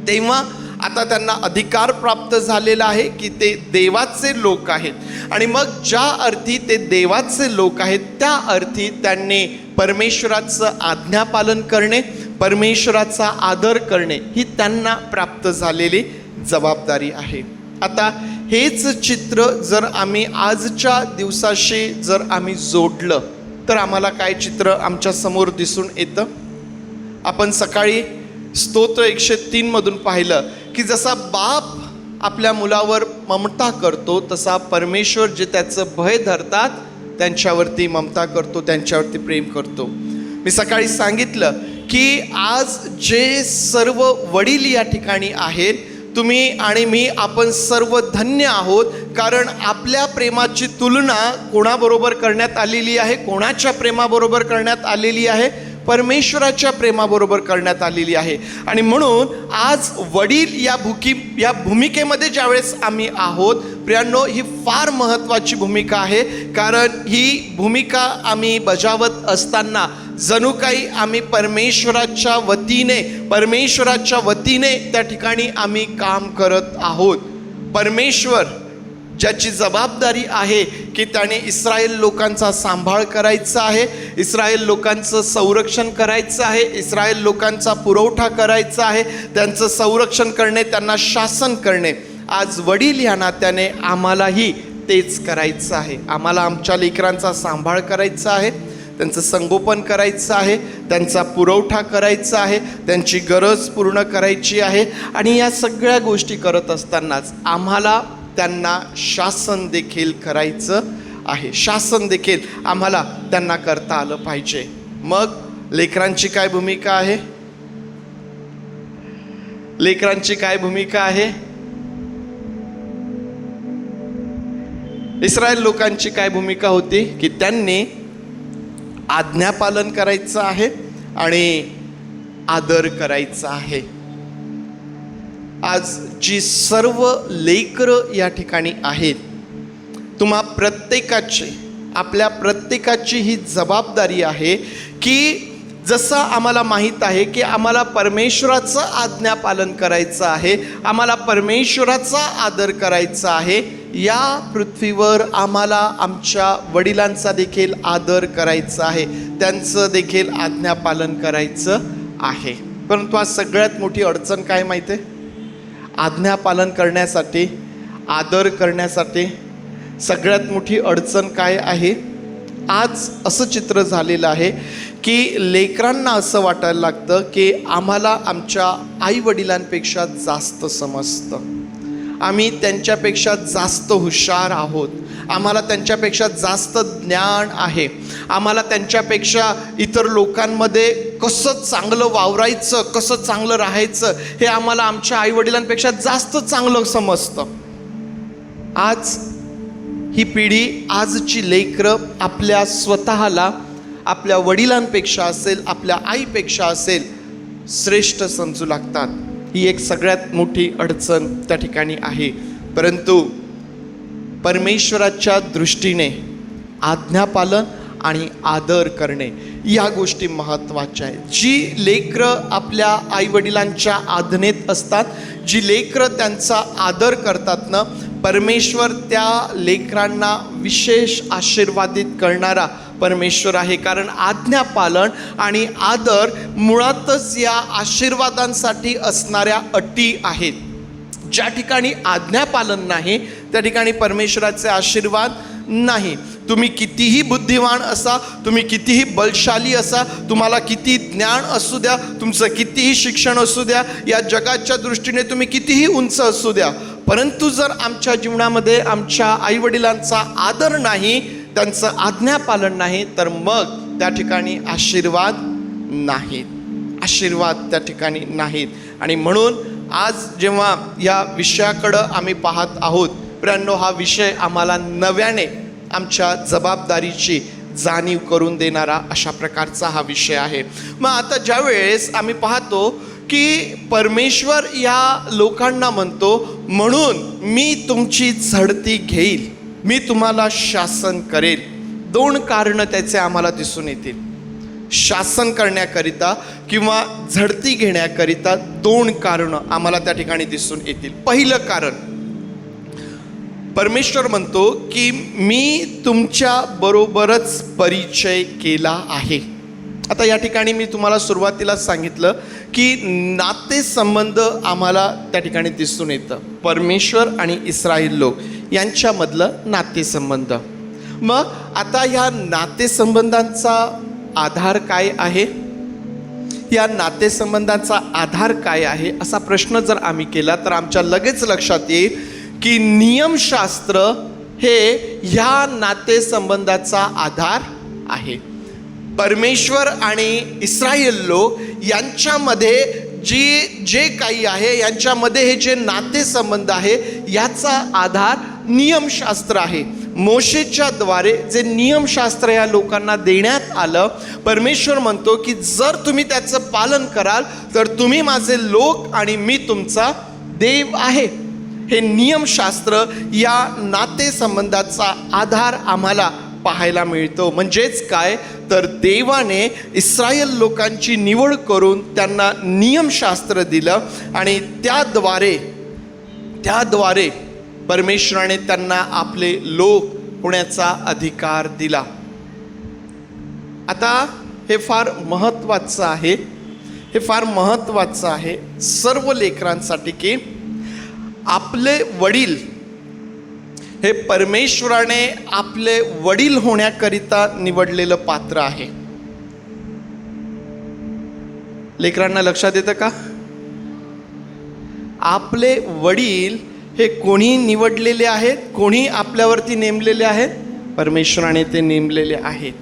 तेव्हा आता त्यांना अधिकार प्राप्त झालेला आहे की ते देवाचे लोक आहेत. आणि मग ज्या अर्थी ते देवाचे लोक आहेत त्या अर्थी त्यांनी परमेश्वराचं आज्ञापालन करणे, परमेश्वराचा आदर करणे ही त्यांना प्राप्त झालेली जबाबदारी आहे. आता हेच चित्र जर आम्ही आजच्या दिवसाशी जर आम्ही जोडलं तर आम्हाला काय चित्र आमच्या समोर दिसून येतं. आपण सकाळी स्तोत्र 103 मधून पाहिलं की जसा बाप आपल्या मुलावर ममता करतो तसा परमेश्वर जे त्याचं भय धरतात त्यांच्यावरती ममता करतो, त्यांच्यावरती प्रेम करतो. मी सकाळी सांगितलं की आज जे सर्व वडील या ठिकाणी आहेत, तुम्ही आणि मी, आपण सर्व धन्य आहोत. कारण आपल्या प्रेमाची तुलना कोणाबरोबर करण्यात आलेली आहे, कोणाच्या प्रेमाबरोबर करण्यात आलेली आहे, परमेश्वराच्या प्रेमाबरोबर करण्यात आलेली आहे. आणि म्हणून आज वडील या भूमिकेमध्ये ज्यावेळेस आम्ही आहोत प्रियांनो, ही फार महत्त्वाची भूमिका आहे. कारण ही भूमिका आम्ही बजावत असताना जणू काही आम्ही परमेश्वराच्या वतीने त्या ठिकाणी आम्ही काम करत आहोत. परमेश्वर ज्याची जबाबदारी आहे की त्याने इस्रायल लोकांचा सांभाळ करायचा आहे, इस्रायल लोकांचं संरक्षण करायचं आहे, इस्रायल लोकांचा पुरवठा करायचा आहे, त्यांचं संरक्षण करणे, त्यांना शासन करणे. आज वडील या नात्याने आम्हालाही तेच करायचं आहे. आम्हाला आमच्या लेकरांचा सांभाळ करायचा आहे, त्यांचं संगोपन करायचं आहे, त्यांचा पुरवठा करायचा आहे, त्यांची गरज पूर्ण करायची आहे. आणि या सगळ्या गोष्टी करत असतानाच आम्हाला त्यांना शासन देखील करायचं आहे. शासन देखील आम्हाला त्यांना करता आलं पाहिजे. मग लेकरांची काय भूमिका आहे? लेकरांची काय भूमिका आहे? इस्रायल लोकांची काय भूमिका होती की त्यांनी आज्ञापालन करायचं आहे आणि आदर करायचा आहे. आज जी सर्व लेकरं या ठिकाणी आहेत, तुम्हा प्रत्येकाची, आपल्या प्रत्येकाची ही जबाबदारी आहे की जसं आम्हाला माहीत आहे की आम्हाला परमेश्वराचं आज्ञापालन करायचं आहे, आम्हाला परमेश्वराचा आदर करायचा आहे, या पृथ्वीवर आम्हाला आमच्या वडिलांचा देखील आदर करायचा आहे, त्यांचं देखील आज्ञापालन करायचं आहे. परंतु आज सगळ्यात मोठी अडचण काय माहिती आहे? आज्ञापालन करण्यासाठी, आदर करण्यासाठी सगळ्यात मोठी अडचण काय आहे? आज असं चित्र झालेलं आहे की लेकरांना असं वाटायला लागतं की आम्हाला आमच्या आईवडिलांपेक्षा जास्त समजतं, आम्ही त्यांच्यापेक्षा जास्त हुशार आहोत, आम्हाला त्यांच्यापेक्षा जास्त ज्ञान आहे, आम्हाला त्यांच्यापेक्षा इतर लोकांमध्ये कसं चांगलं वावरायचं, कसं चांगलं राहायचं हे आम्हाला आमच्या आईवडिलांपेक्षा जास्त चांगलं समजतं. आज ही पिढी, आजची लेकरं आपल्या स्वतःला आपल्या वडिलांपेक्षा असेल, आपल्या आईपेक्षा असेल श्रेष्ठ समजू लागतात. ही एक सगळ्यात मोठी अडचण त्या ठिकाणी आहे. परंतु परमेश्वराच्या दृष्टीने आज्ञापालन आणि आदर करणे या गोष्टी महत्त्वाच्या आहेत. जी लेकरं आपल्या आईवडिलांच्या आज्ञेत असतात, जी लेकरं त्यांचा आदर करतात ना, परमेश्वर त्या लेकरांना विशेष आशीर्वादित करणारा परमेश्वर आहे. कारण आज्ञापालन आणि आदर मुळातच या आशीर्वादांसाठी असणाऱ्या अटी आहेत. ज्या ठिकाणी आज्ञापालन नाही त्या ठिकाणी परमेश्वराचे आशीर्वाद नाही. तुम्ही कितीही बुद्धिवान असा, तुम्ही कितीही बलशाली असा, तुम्हाला किती ज्ञान असू द्या, तुमचं कितीही शिक्षण असू द्या, या जगाच्या दृष्टीने तुम्ही कितीही उंच असू द्या, परंतु जर आमच्या जीवनामध्ये आमच्या आईवडिलांचा आदर नाही, त्यांचं आज्ञापालन नाही, तर मग त्या ठिकाणी आशीर्वाद नाहीत, आशीर्वाद त्या ठिकाणी नाहीत. आणि म्हणून आज जेव्हा या विषयाकडं आम्ही पाहत आहोत, प्रियांनो, हा विषय आम्हाला नव्याने आमच्या जबाबदारीची जाणीव करून देणारा अशा प्रकारचा हा विषय आहे. मग आता ज्यावेळेस आम्ही पाहतो की परमेश्वर या लोकांना म्हणतो, म्हणून मी तुमची झडती घेईल, मी तुम्हाला शासन करेल. दोन कारणं त्याचे आम्हाला दिसून येतील. शासन करण्याकरिता किंवा झडती घेण्याकरिता दोन कारणं आम्हाला त्या ठिकाणी दिसून येतील. पहिलं कारण, परमेश्वर म्हणतो की मी तुमच्या बरोबरच परिचय केला आहे. आता या ठिकाणी मी तुम्हाला सुरुवातीला सांगितलं की नातेसंबंध आम्हाला त्या ठिकाणी दिसून येतं, परमेश्वर आणि इस्रायल लोक यांच्यामधलं नातेसंबंध. मग आता ह्या नातेसंबंधांचा आधार काय आहे? या नातेसंबंधांचा आधार काय आहे असा प्रश्न जर आम्ही केला तर आमच्या लगेच लक्षात येईल की नियमशास्त्र हे ह्या नातेसंबंधाचा आधार आहे. परमेश्वर आणि इस्रायल लोक यांच्यामध्ये जे काही आहे, यांच्यामध्ये हे जे नातेसंबंध आहे याचा आधार नियमशास्त्र आहे. मोशेच्या द्वारे जे नियमशास्त्र या लोकांना देण्यात आलं, परमेश्वर म्हणतो की जर तुम्ही त्याचं पालन कराल तर तुम्ही माझे लोक आणि मी तुमचा देव आहे. हे नियमशास्त्र या नातेसंबंधाचा आधार आम्हाला पाहायला मिळतो. म्हणजेच काय तर देवाने इस्रायल लोकांची निवड करून त्यांना नियमशास्त्र दिलं आणि त्याद्वारे परमेश्वराने त्यांना आपले लोक होण्याचा अधिकार दिला. आता हे फार महत्त्वाचं आहे, हे फार महत्त्वाचं आहे सर्व लेकरांसाठी की आपले वडील हे परमेश्वराने आपले वडील होण्याकरिता निवडलेलं पात्र आहे. लेकरांना लक्षात येतं का? आपले वडील हे कोणी निवडलेले आहेत, कोणी आपल्यावरती नेमलेले आहेत? परमेश्वराने ते नेमलेले आहेत.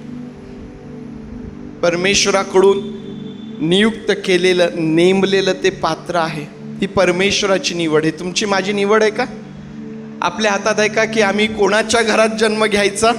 परमेश्वराकडून नियुक्त केलेलं, नेमलेलं ते पात्र आहे. ही परमेश्वराची निवड आहे. तुमची माझी निवड आहे का? आपल्या हातात आहे का की आम्ही कोणाच्या घरात जन्म घ्यायचा?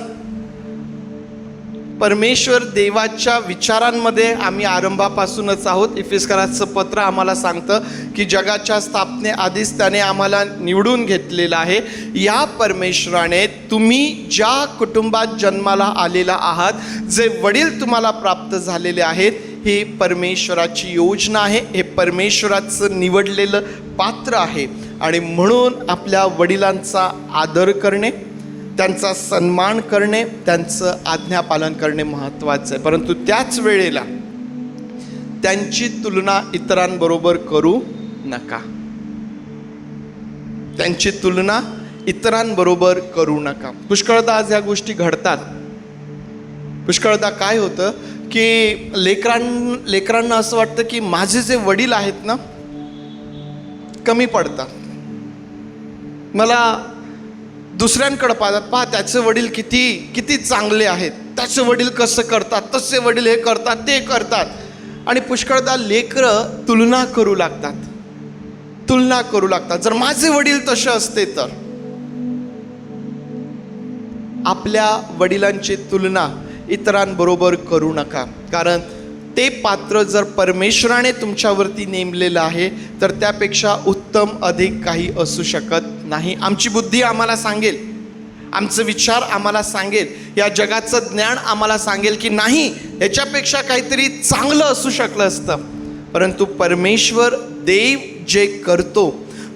परमेश्वर देवाच्या विचारांमध्ये आम्ही आरंभापासूनच आहोत. इफिसकराचं पत्र आम्हाला सांगतं की जगाच्या स्थापनेआधीच त्याने आम्हाला निवडून घेतलेलं आहे. या परमेश्वराने तुम्ही ज्या कुटुंबात जन्माला आलेला आहात, जे वडील तुम्हाला प्राप्त झालेले आहेत, ही परमेश्वराची योजना आहे. हे परमेश्वराचं निवडलेलं पात्र आहे. आणि म्हणून आपल्या वडिलांचा आदर करणे, त्यांचा सन्मान करणे, त्यांचं आज्ञापालन करणे महत्त्वाचं आहे. परंतु त्याच वेळेला त्यांची तुलना इतरांबरोबर करू नका. त्यांची तुलना इतरांबरोबर करू नका. पुष्कळदा आज ह्या गोष्टी घडतात. पुष्कळदा काय होतं की लेकरांना असं वाटतं की माझे जे वडील आहेत ना कमी पडतात. मला दुसऱ्यांकडे पाहतात, पहा त्याचे वडील किती चांगले आहेत, त्याचे वडील कसं करतात, तसे वडील हे करतात ते करतात. आणि पुष्कळदा लेकरं तुलना करू लागतात. जर माझे वडील तसे असते तर. आपल्या वडिलांची तुलना इतरांबरोबर करू नका. कारण ते पात्र जर परमेश्वराने तुमच्यावरती नेमलेलं आहे तर त्यापेक्षा उत्तम अधिक काही असू शकत नाही. आमची बुद्धी आम्हाला सांगेल, आमचे विचार आम्हाला सांगेल, या जगाचं ज्ञान आम्हाला सांगेल की नाही, याच्यापेक्षा काहीतरी चांगलं असू शकलं असतं. परंतु परमेश्वर देव जे करतो,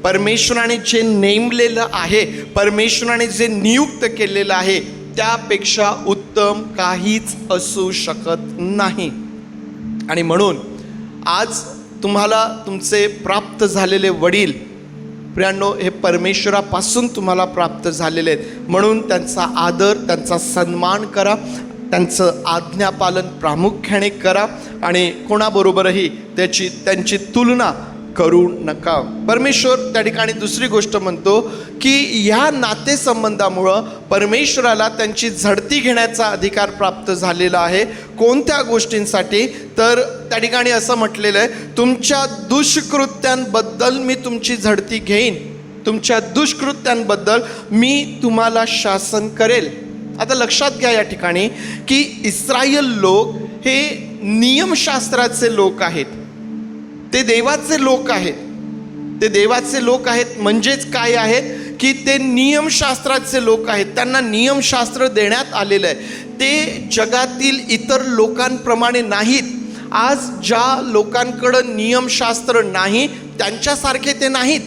परमेश्वराने जे नेमलेलं आहे, परमेश्वराने जे नियुक्त केलेलं आहे, त्यापेक्षा उत्तम काहीच असू शकत नाही. आणि म्हणून आज तुम्हाला तुमचे प्राप्त झालेले वडील, प्रियांनो, हे परमेश्वरापासून तुम्हाला प्राप्त झालेले आहेत. म्हणून त्यांचा आदर, त्यांचा सन्मान करा, त्यांचं आज्ञापालन प्रामुख्याने करा आणि कोणाबरोबरही त्यांची तुलना करू नका. परमेश्वर त्या ठिकाणी दुसरी गोष्ट म्हणतो की ह्या नातेसंबंधामुळं परमेश्वराला त्यांची झडती घेण्याचा अधिकार प्राप्त झालेला आहे. कोणत्या गोष्टींसाठी? तर त्या ठिकाणी असं म्हटलेलं आहे, तुमच्या दुष्कृत्यांबद्दल मी तुमची झडती घेईन, तुमच्या दुष्कृत्यांबद्दल मी तुम्हाला शासन करेल. आता लक्षात घ्या या ठिकाणी की इस्रायल लोक हे नियमशास्त्राचे लोक आहेत. ते देवाचे लोक आहेत. ते देवाचे लोक आहेत म्हणजेच काय आहेत की ते नियमशास्त्राचे लोक आहेत. त्यांना नियमशास्त्र देण्यात आलेलं आहे. ते जगातील इतर लोकांप्रमाणे नाहीत. आज ज्या लोकांकडं नियमशास्त्र नाही त्यांच्यासारखे ते नाहीत.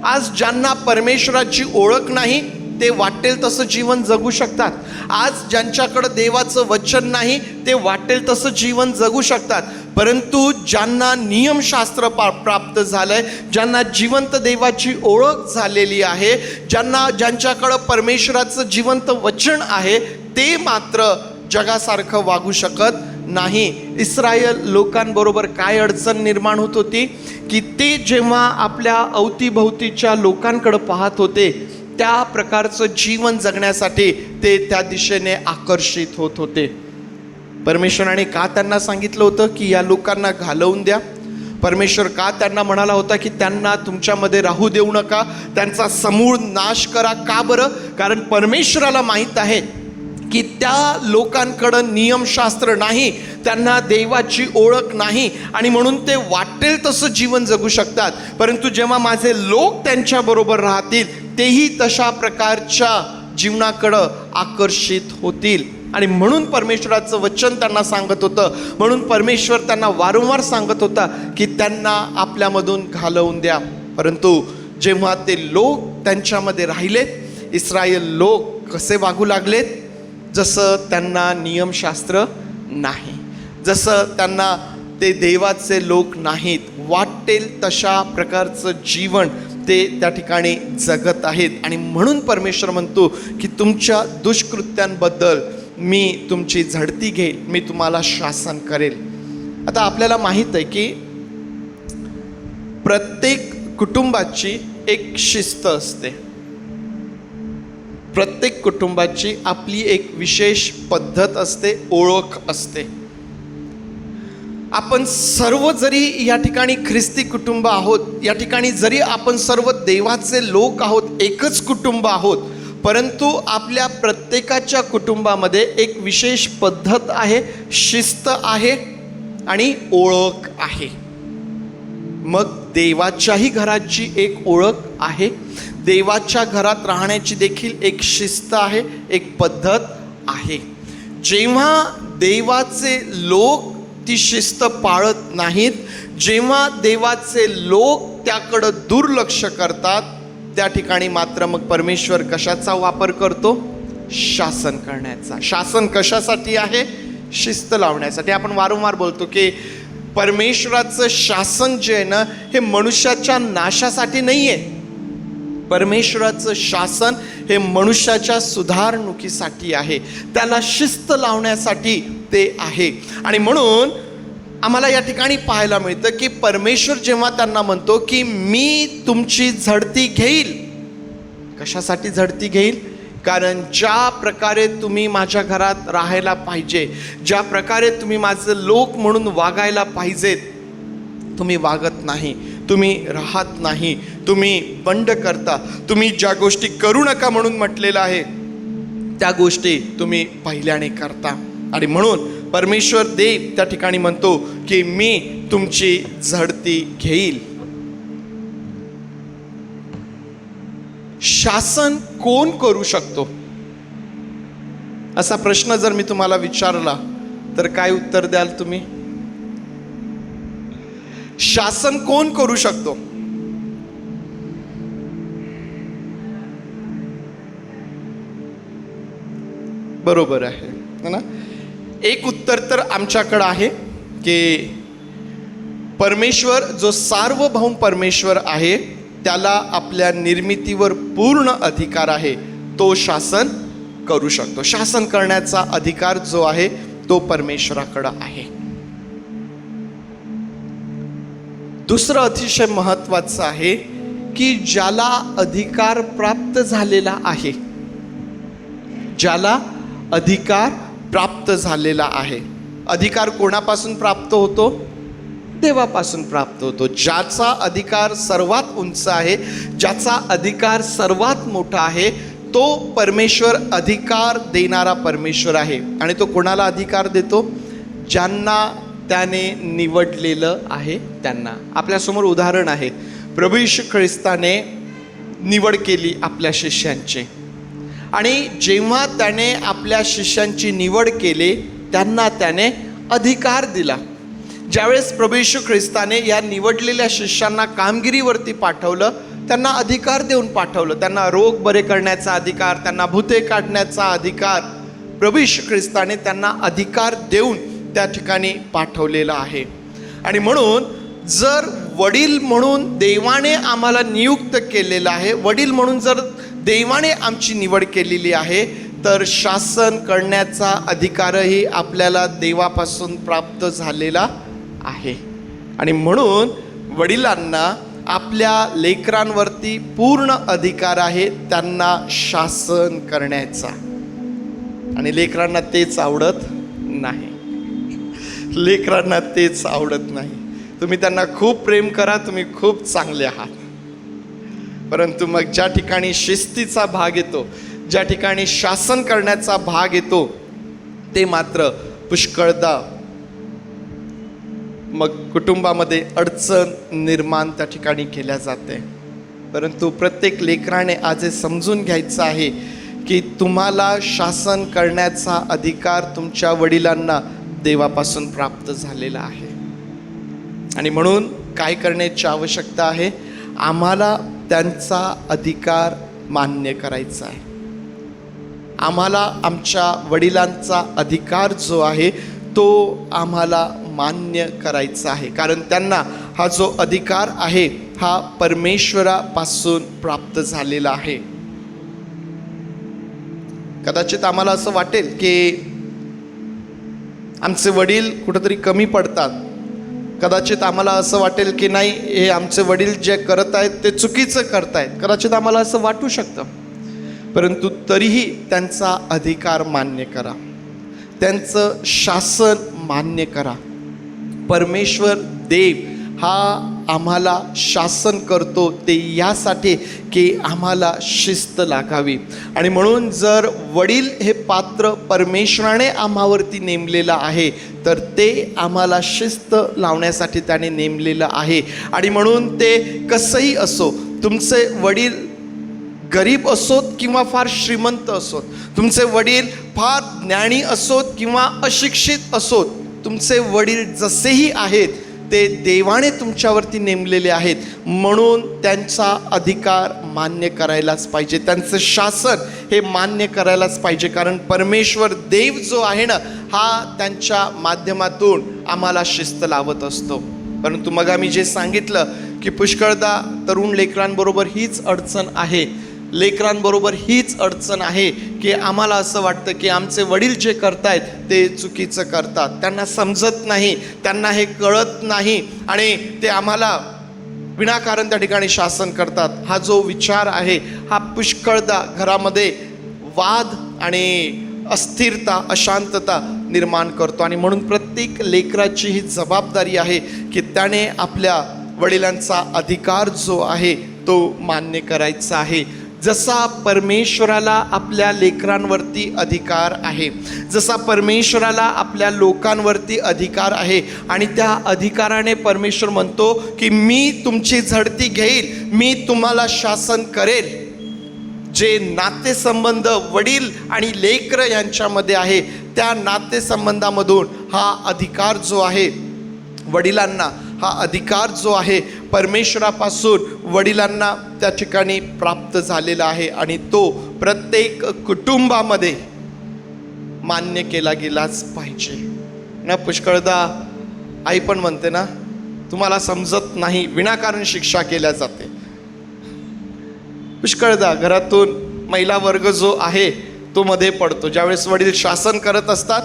आज ज्यांना परमेश्वराची ओळख नाही ते वाटेल तसं जीवन जगू शकतात. आज ज्यांच्याकडं देवाचं वचन नाही ते वाटेल तसं जीवन जगू शकतात. परंतु ज्यांना नियमशास्त्र प्राप्त झालंय, ज्यांना जिवंत देवाची ओळख झालेली आहे, ज्यांच्याकडं परमेश्वराचं जिवंत वचन आहे, ते मात्र जगासारखं वागू शकत नाही. इस्रायल लोकांबरोबर काय अडचण निर्माण होत होती की ते जेव्हा आपल्या अवतीभोवतीच्या लोकांकडे पाहत होते त्या प्रकारचं जीवन जगण्यासाठी ते त्या दिशेने आकर्षित होत होते. परमेश्वराने का त्यांना सांगितलं होतं की या लोकांना घालवून द्या? परमेश्वर का त्यांना म्हणाला होता की त्यांना तुमच्यामध्ये राहू देऊ नका, त्यांचा समूळ नाश करा? का बरं? कारण परमेश्वराला माहीत आहे की त्या लोकांकडं नियमशास्त्र नाही, त्यांना देवाची ओळख नाही आणि म्हणून ते वाटेल तसं जीवन जगू शकतात. परंतु जेव्हा माझे लोक त्यांच्याबरोबर राहतील तेही तशा प्रकारच्या जीवनाकडं आकर्षित होतील. आणि म्हणून परमेश्वराचं वचन त्यांना सांगत होतं, म्हणून परमेश्वर त्यांना वारंवार सांगत होता की त्यांना आपल्यामधून घालवून द्या. परंतु जेव्हा ते लोक त्यांच्यामध्ये राहिलेत, इस्रायल लोक कसे वागू लागलेत? जसं त्यांना नियमशास्त्र नाही, जसं त्यांना ते देवाचे लोक नाहीत, वाटेल तशा प्रकारचं जीवन ते त्या ठिकाणी जगत आहेत. आणि म्हणून परमेश्वर म्हणतो की तुमच्या दुष्कृत्यांबद्दल मी तुमची झडती घेईल, मी तुम्हाला शासन करेल. आता आपल्याला माहीत आहे की प्रत्येक कुटुंबाची एक शिस्त असते. प्रत्येक कुटुंबाची आपली एक विशेष पद्धत असते, ओळख असते. आपण सर्व जरी या ठिकाणी ख्रिस्ती कुटुंब आहोत, या ठिकाणी जरी आपण सर्व देवाचे लोक आहोत, एकच कुटुंब आहोत, परंतु आपल्या प्रत्येकाच्या कुटुंबामध्ये एक विशेष पद्धत आहे, शिस्त आहे आणि ओळख आहे. मग देवाच्याही घराची एक ओळख आहे, देवाच्या घरात राहण्याची देखील एक शिस्त आहे, एक पद्धत आहे. जेव्हा देवाचे लोक ती शिस्त पाळत नाहीत, जेव्हा देवाचे लोक त्याकडं दुर्लक्ष करतात, त्या ठिकाणी मात्र मग परमेश्वर कशाचा वापर करतो? शासन करण्याचा. शासन कशासाठी आहे? शिस्त लावण्यासाठी. आपण वारंवार बोलतो की परमेश्वराचं शासन जे आहे ना, हे मनुष्याच्या नाशासाठी नाही आहे. परमेश्वराचं शासन हे मनुष्याच्या सुधारणुकीसाठी आहे, त्याला शिस्त लावण्यासाठी ते आहे. आणि म्हणून आम्हाला या ठिकाणी पाहायला मिळतं की परमेश्वर जेव्हा त्यांना म्हणतो की मी तुमची झडती घेईल. कशासाठी झडती घेईल? कारण ज्या प्रकारे तुम्ही माझ्या घरात राहायला पाहिजे, ज्या प्रकारे तुम्ही माझे लोक म्हणून वागायला पाहिजेत, तुम्ही वागत नाही, तुम्ही राहत नाही, तुम्ही बंड करता. तुम्ही ज्या गोष्टी करू नका म्हणून म्हटलेलं आहे त्या गोष्टी तुम्ही पहिल्याने करता. आणि म्हणून परमेश्वर देव त्या ठिकाणी म्हणतो की मी तुमची झडती घेईल. शासन कोण करू शकतो असा प्रश्न जर मी तुम्हाला विचारला तर काय उत्तर द्याल तुम्ही? शासन कोण करू शकतो? बरोबर आहे ना? एक उत्तर तर आमच्याकडं आहे की परमेश्वर जो सार्वभौम परमेश्वर आहे, त्याला आपल्या निर्मितीवर पूर्ण अधिकार आहे, तो शासन करू शकतो. शासन करण्याचा अधिकार जो आहे तो परमेश्वराकडं आहे. दुसरं अतिशय महत्त्वाचं आहे की ज्याला अधिकार प्राप्त झालेला आहे, ज्याला अधिकार प्राप्त झालेला आहे. अधिकार कोणापासून प्राप्त होतो? देवापासून प्राप्त होतो. ज्याचा अधिकार सर्वात उंच आहे, ज्याचा अधिकार सर्वात मोठा आहे, तो परमेश्वर अधिकार देणारा परमेश्वर आहे. आणि तो कोणाला अधिकार देतो? ज्यांना त्याने निवडलेलं आहे त्यांना. आपल्यासमोर उदाहरण आहे, प्रभू येशू ख्रिस्ताने निवड केली आपल्या शिष्यांची, आणि जेव्हा त्याने आपल्या शिष्यांची निवड केली त्यांना त्याने अधिकार दिला. ज्यावेळेस प्रभू येशू ख्रिस्ताने या निवडलेल्या शिष्यांना कामगिरीवरती पाठवलं, त्यांना अधिकार देऊन पाठवलं. त्यांना रोग बरे करण्याचा अधिकार, त्यांना भूते काढण्याचा अधिकार, प्रभू येशू ख्रिस्ताने त्यांना अधिकार देऊन त्या ठिकाणी पाठवलेला आहे. आणि म्हणून जर वडील म्हणून देवाने आम्हाला नियुक्त केलेलं आहे, वडील म्हणून जर देवाने आमची निवड केलेली आहे, तर शासन करण्याचा अधिकारही आपल्याला देवापासून प्राप्त झालेला आहे. आणि म्हणून वडिलांना आपल्या लेकरांवरती पूर्ण अधिकार आहे त्यांना शासन करण्याचा. आणि लेकरांना तेच आवडत नाही, लेकरांना तेच आवडत नाही. तुम्ही त्यांना खूप प्रेम करा, तुम्ही खूप चांगले आहात, परंतु मग ज्या ठिकाणी शिस्तीचा भाग येतो, ज्या ठिकाणी शासन करण्याचा भाग येतो, ते मात्र पुष्कळदा मग कुटुंबामध्ये अडचण निर्माण त्या ठिकाणी केल्या जाते. परंतु प्रत्येक लेकराने आज हे समजून घ्यायचं आहे की तुम्हाला शासन करण्याचा अधिकार तुमच्या वडिलांना देवापासून प्राप्त झालेला आहे. आणि म्हणून काय करण्याची आवश्यकता आहे? आम्हाला त्यांचा अधिकार मान्य करायचा आहे. आम्हाला आमच्या वडिलांचा अधिकार जो आहे तो आम्हाला मान्य करायचा आहे, कारण त्यांना हा जो अधिकार आहे हा परमेश्वरापासून प्राप्त झालेला आहे. कदाचित आम्हाला असं वाटेल की आमचे वडील कुठेतरी कमी पडतात, कदाचित आम्हाला असं वाटेल की नाही, हे आमचे वडील जे करत आहेत ते चुकीचं करतायत, कदाचित आम्हाला असं वाटू शकतं. परंतु तरीही त्यांचा अधिकार मान्य करा, त्यांचं शासन मान्य करा. परमेश्वर देव हा आम्हाला शासन करतो ते यासाठी की आम्हाला शिस्त लागावी. आणि म्हणून जर वडील हे पात्र परमेश्वराने आम्हावरती नेमलेलं आहे तर ते आम्हाला शिस्त लावण्यासाठी त्याने नेमलेलं आहे. आणि म्हणून ते कसंही असो, तुमचे वडील गरीब असोत किंवा फार श्रीमंत असोत, तुमचे वडील फार ज्ञानी असोत किंवा अशिक्षित असोत, तुमचे वडील जसेही आहेत ते देवाने तुमच्यावरती नेमलेले आहेत. म्हणून त्यांचा अधिकार मान्य करायलाच पाहिजे, त्यांचं शासन हे मान्य करायलाच पाहिजे. कारण परमेश्वर देव जो आहे ना, हा त्यांच्या माध्यमातून आम्हाला शिस्त लावत असतो. परंतु मग आम्ही जे सांगितलं की पुष्कळदा तरुण लेकरांबरोबर हीच अडचण आहे, लेकरांबरोबर हीच अडचण आहे की आम्हाला असं वाटतं की आमचे वडील जे करतायत ते चुकीचं करतात, त्यांना समजत नाही, त्यांना हे कळत नाही आणि ते आम्हाला विनाकारण त्या ठिकाणी शासन करतात. हा जो विचार आहे हा पुष्कळदा घरामध्ये वाद आणि अस्थिरता, अशांतता निर्माण करतो. आणि म्हणून प्रत्येक लेकराची ही जबाबदारी आहे की त्याने आपल्या वडिलांचा अधिकार जो आहे तो मान्य करायचा आहे. जसा परमेश्वराला आपल्या लेकरांवरती अधिकार आहे, जसा परमेश्वराला आपल्या लोकांवरती अधिकार आहे, आणि त्या अधिकाराने परमेश्वर म्हणतो की मी तुमची झडती घेईल, मी तुम्हाला शासन करेल. जे नातेसंबंध वडील आणि लेकर यांच्यामध्ये आहे त्या नातेसंबंधामधून हा अधिकार जो आहे वडिलांना, हा अधिकार जो आहे परमेश्वरापासून वडिलांना त्या ठिकाणी प्राप्त झालेला आहे आणि तो प्रत्येक कुटुंबामध्ये मान्य केला गेलाच पाहिजे ना. पुष्कळदा आई पण म्हणते ना, तुम्हाला समजत नाही, विनाकारण शिक्षा केल्या जाते. पुष्कळदा घरातून महिला वर्ग जो आहे तो मध्ये पडतो. ज्यावेळेस वडील शासन करत असतात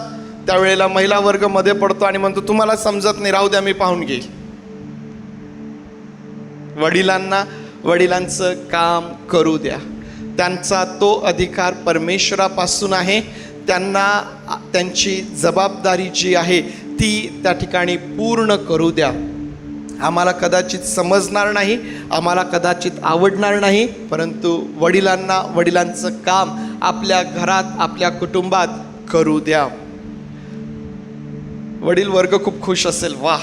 त्यावेळेला महिला वर्ग मध्ये पडतो आणि म्हणतो तुम्हाला समजत नाही, राहू द्या, मी पाहून घेईल. वडिलांना वडिलांचं काम करू द्या, त्यांचा तो अधिकार परमेश्वरापासून आहे. त्यांना त्यांची जबाबदारी जी आहे ती त्या ठिकाणी पूर्ण करू द्या. आम्हाला कदाचित समजणार नाही, आम्हाला कदाचित आवडणार नाही, परंतु वडिलांना वडिलांचं काम आपल्या घरात, आपल्या कुटुंबात करू द्या. वडील वर्ग खूप खुश असेल, वा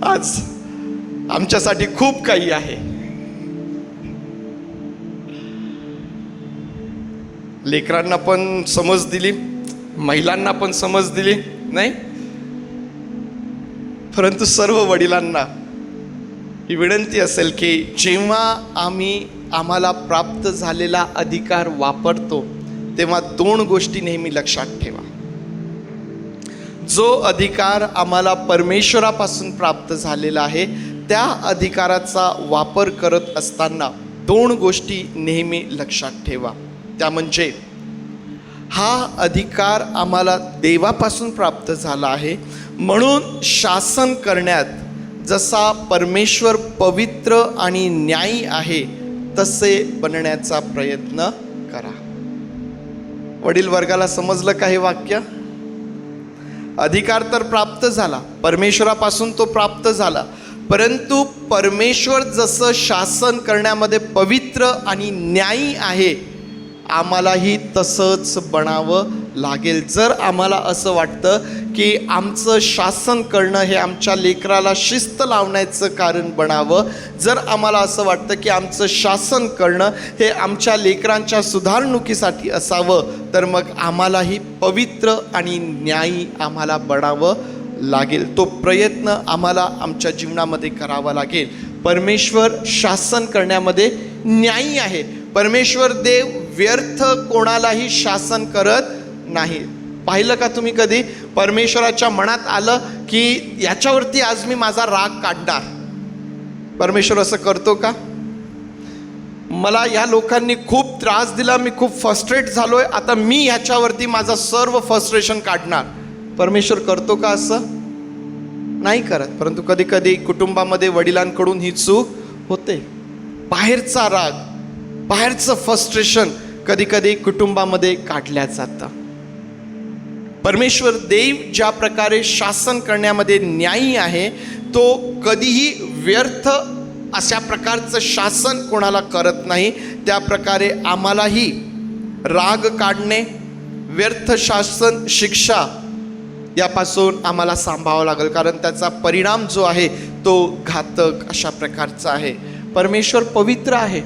आज आमच्यासाठी खूप काही आहे. लेकरांना पण समज दिली, महिलांना पण समज दिली नाही, परंतु सर्व वडिलांना ही विनंती असेल की जेव्हा आम्हाला प्राप्त झालेला अधिकार वापरतो तेव्हा 2 गोष्टी नेहमी लक्षात ठेवा. जो अधिकार आम्हाला परमेश्वरापासून प्राप्त झालेला आहे त्या अधिकाराचा वापर करत असताना 2 गोष्टी नेहमी लक्षात ठेवा. त्या म्हणजे हा अधिकार आम्हाला देवापासून प्राप्त झाला आहे, म्हणून शासन करण्यात जसा परमेश्वर पवित्र आणि न्यायी आहे तसे बनण्याचा प्रयत्न करा. वडील वर्गाला समजलं का हे वाक्य? अधिकार तर प्राप्त झाला, परमेश्वरापासून तो प्राप्त झाला, परंतु परमेश्वर जसं शासन करण्यामध्ये पवित्र आणि न्यायी आहे आम्हालाही तसंच बनावं लागेल. जर आम्हाला असं वाटतं की आमचं शासन करणं हे आमच्या लेकराला शिस्त लावण्याचं कारण बनावं, जर आम्हाला असं वाटतं की आमचं शासन करणं हे आमच्या लेकरांच्या सुधारणुकीसाठी असावं, तर मग आम्हालाही पवित्र आणि न्यायी आम्हाला बनावं लागेल. तो प्रयत्न आम्हाला आमच्या जीवनामध्ये करावा लागेल. परमेश्वर शासन करण्यामध्ये न्यायी आहे. परमेश्वर देव व्यर्थ कोणालाही शासन करत नाही. पाहिलं का तुम्ही कधी परमेश्वराच्या मनात आलं की याच्यावरती आज मी माझा राग काढणार? परमेश्वर असं करतो का? मला या लोकांनी खूप त्रास दिला, मी खूप फ्रस्ट्रेट झालोय, आता मी ह्याच्यावरती माझा सर्व फ्रस्ट्रेशन काढणार. परमेश्वर करतो का असं? नाही करत. परंतु कधी कधी कुटुंबामध्ये वडिलांकडून ही चूक होते. बाहेरचा राग, बाहेरचं फ्रस्ट्रेशन कधी कधी कुटुंबामध्ये काढल्या जातं. परमेश्वर देव ज्या प्रकारे शासन करण्यामध्ये न्यायी आहे तो कधीही व्यर्थ अशा प्रकारचं शासन कोणाला करत नाही. त्या प्रकारे आम्हालाही राग काढणे, व्यर्थ शासन, शिक्षा यापासून आम्हाला सांभाळावं लागेल, कारण त्याचा परिणाम जो आहे तो घातक अशा प्रकारचा आहे. परमेश्वर पवित्र आहे.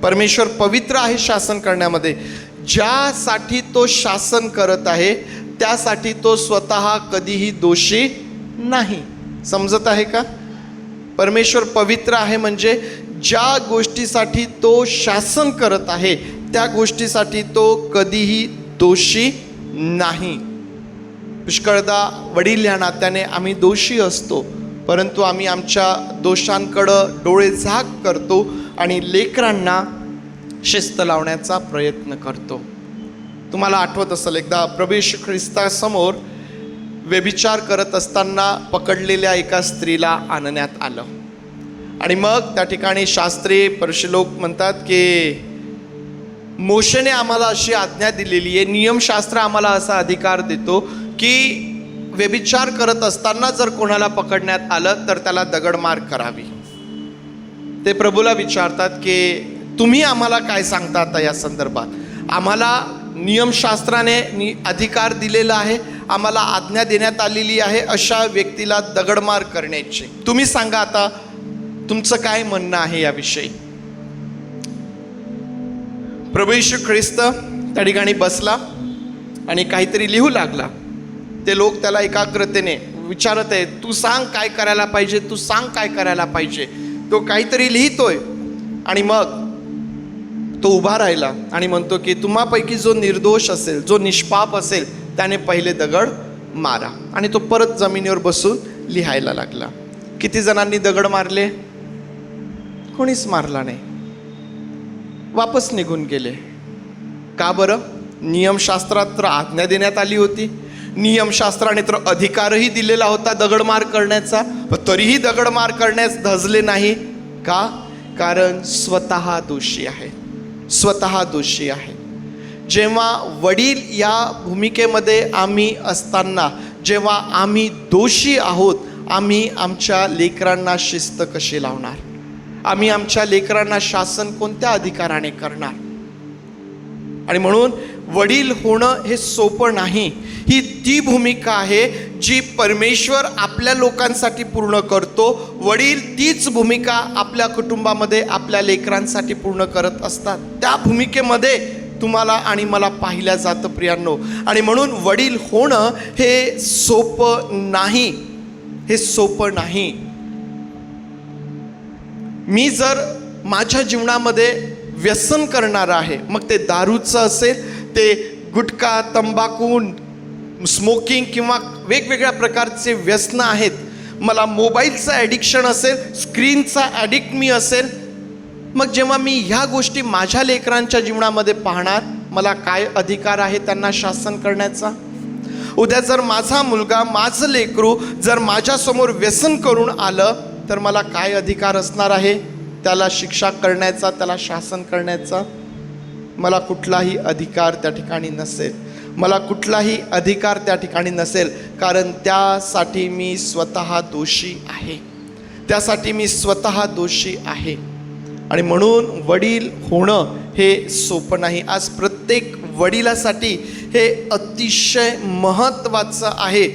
परमेश्वर पवित्र आहे शासन करण्यामध्ये. ज्यासाठी तो शासन करत आहे त्यासाठी तो स्वतः कधीही दोषी नाही. समजत आहे का? परमेश्वर पवित्र आहे म्हणजे ज्या गोष्टीसाठी तो शासन करत आहे त्या गोष्टीसाठी तो कधीही दोषी नाही. पुष्कळदा वडील या नात्याने आम्ही दोषी असतो, परंतु आम्ही आमच्या दोषांकडं डोळे झाक करतो आणि लेकरांना शिस्त लावण्याचा प्रयत्न करतो. तुम्हाला आठवत असेल, एकदा प्रभू येशू ख्रिस्तासमोर व्यभिचार करत असताना पकडलेल्या एका स्त्रीला आणण्यात आलं आणि मग त्या ठिकाणी शास्त्री परशी लोक म्हणतात की मोशेने आम्हाला अशी आज्ञा दिलेली आहे, नियमशास्त्र आम्हाला असा अधिकार देतो की व्यभिचार करत असताना जर कोणाला पकडण्यात आलं तर त्याला दगडमार करावी. ते प्रभूला विचारतात की तुम्ही आम्हाला काय सांगता आता या संदर्भात? आम्हाला नियमशास्त्राने अधिकार दिलेला आहे, आम्हाला आज्ञा देण्यात आलेली आहे अशा व्यक्तीला दगडमार करण्याची. तुम्ही सांगा आता तुमचं काय म्हणणं आहे याविषयी. प्रभू येशू ख्रिस्त त्या ठिकाणी बसला आणि काहीतरी लिहू लागला. ते लोक त्याला एकाग्रतेने विचारत आहेत, तू सांग काय करायला पाहिजे, तू सांग काय करायला पाहिजे. तो काहीतरी लिहितोय आणि मग तो उभा राहिला आणि म्हणतो की तुम्हापैकी जो निर्दोष असेल, जो निष्पाप असेल त्याने पहिले दगड मारा. आणि तो परत जमिनीवर बसून लिहायला लागला. किती जणांनी दगड मारले? कोणीच मारला नाही. वापस निघून गेले. का बरं? नियमशास्त्रात तर आज्ञा देण्यात आली होती, नियमशास्त्राने तर अधिकारही दिलेला होता दगडमार करण्याचा, पण तरीही दगडमार करण्यास धजले नाही. का? कारण स्वतः दोषी आहे. स्वतः दोषी आहे. जेव्हा वडील या भूमिकेमध्ये आम्ही असताना, जेव्हा आम्ही दोषी आहोत, आम्ही आमच्या लेकरांना शिस्त कशी लावणार? आम्ही आमच्या लेकरांना शासन कोणत्या अधिकाराने करणार? आणि म्हणून वडील होणं हे सोपं नाही. ही ती भूमिका आहे जी परमेश्वर आपल्या लोकांसाठी पूर्ण करतो. वडील तीच भूमिका आपल्या कुटुंबामध्ये आपल्या लेकरांसाठी पूर्ण करत असतात. त्या भूमिकेमध्ये तुम्हाला आणि मला पाहिल्या जातं प्रियांनो. आणि म्हणून वडील होणं हे सोपं नाही. हे सोपं नाही. मी जर माझ्या जीवनामध्ये व्यसन करणार आहे, मग ते दारूचं असेल, ते गुटखा, तंबाखू, स्मोकिंग किंवा वेगवेगळ्या प्रकारचे व्यसनं आहेत, मला मोबाईलचं ॲडिक्शन असेल, स्क्रीनचा ॲडिक्ट मी असेल, मग जेव्हा मी ह्या गोष्टी माझ्या लेकरांच्या जीवनामध्ये पाहणार, मला काय अधिकार आहे त्यांना शासन करण्याचा? उद्या जर माझा मुलगा, माझं लेकरू जर माझ्यासमोर व्यसन करून आलं तर मला काय अधिकार असणार आहे त्याला शिक्षा करण्याचा, त्याला शासन करण्याचा? मला कुठलाही अधिकार त्या ठिकाणी नसेल. मला कुठलाही अधिकार त्या ठिकाणी नसेल, कारण त्यासाठी मी स्वतः दोषी आहे. त्यासाठी मी स्वतः दोषी आहे. आणि म्हणून वडील होणं हे सोपं नाही. आज प्रत्येक वडिलासाठी हे अतिशय महत्त्वाचं आहे.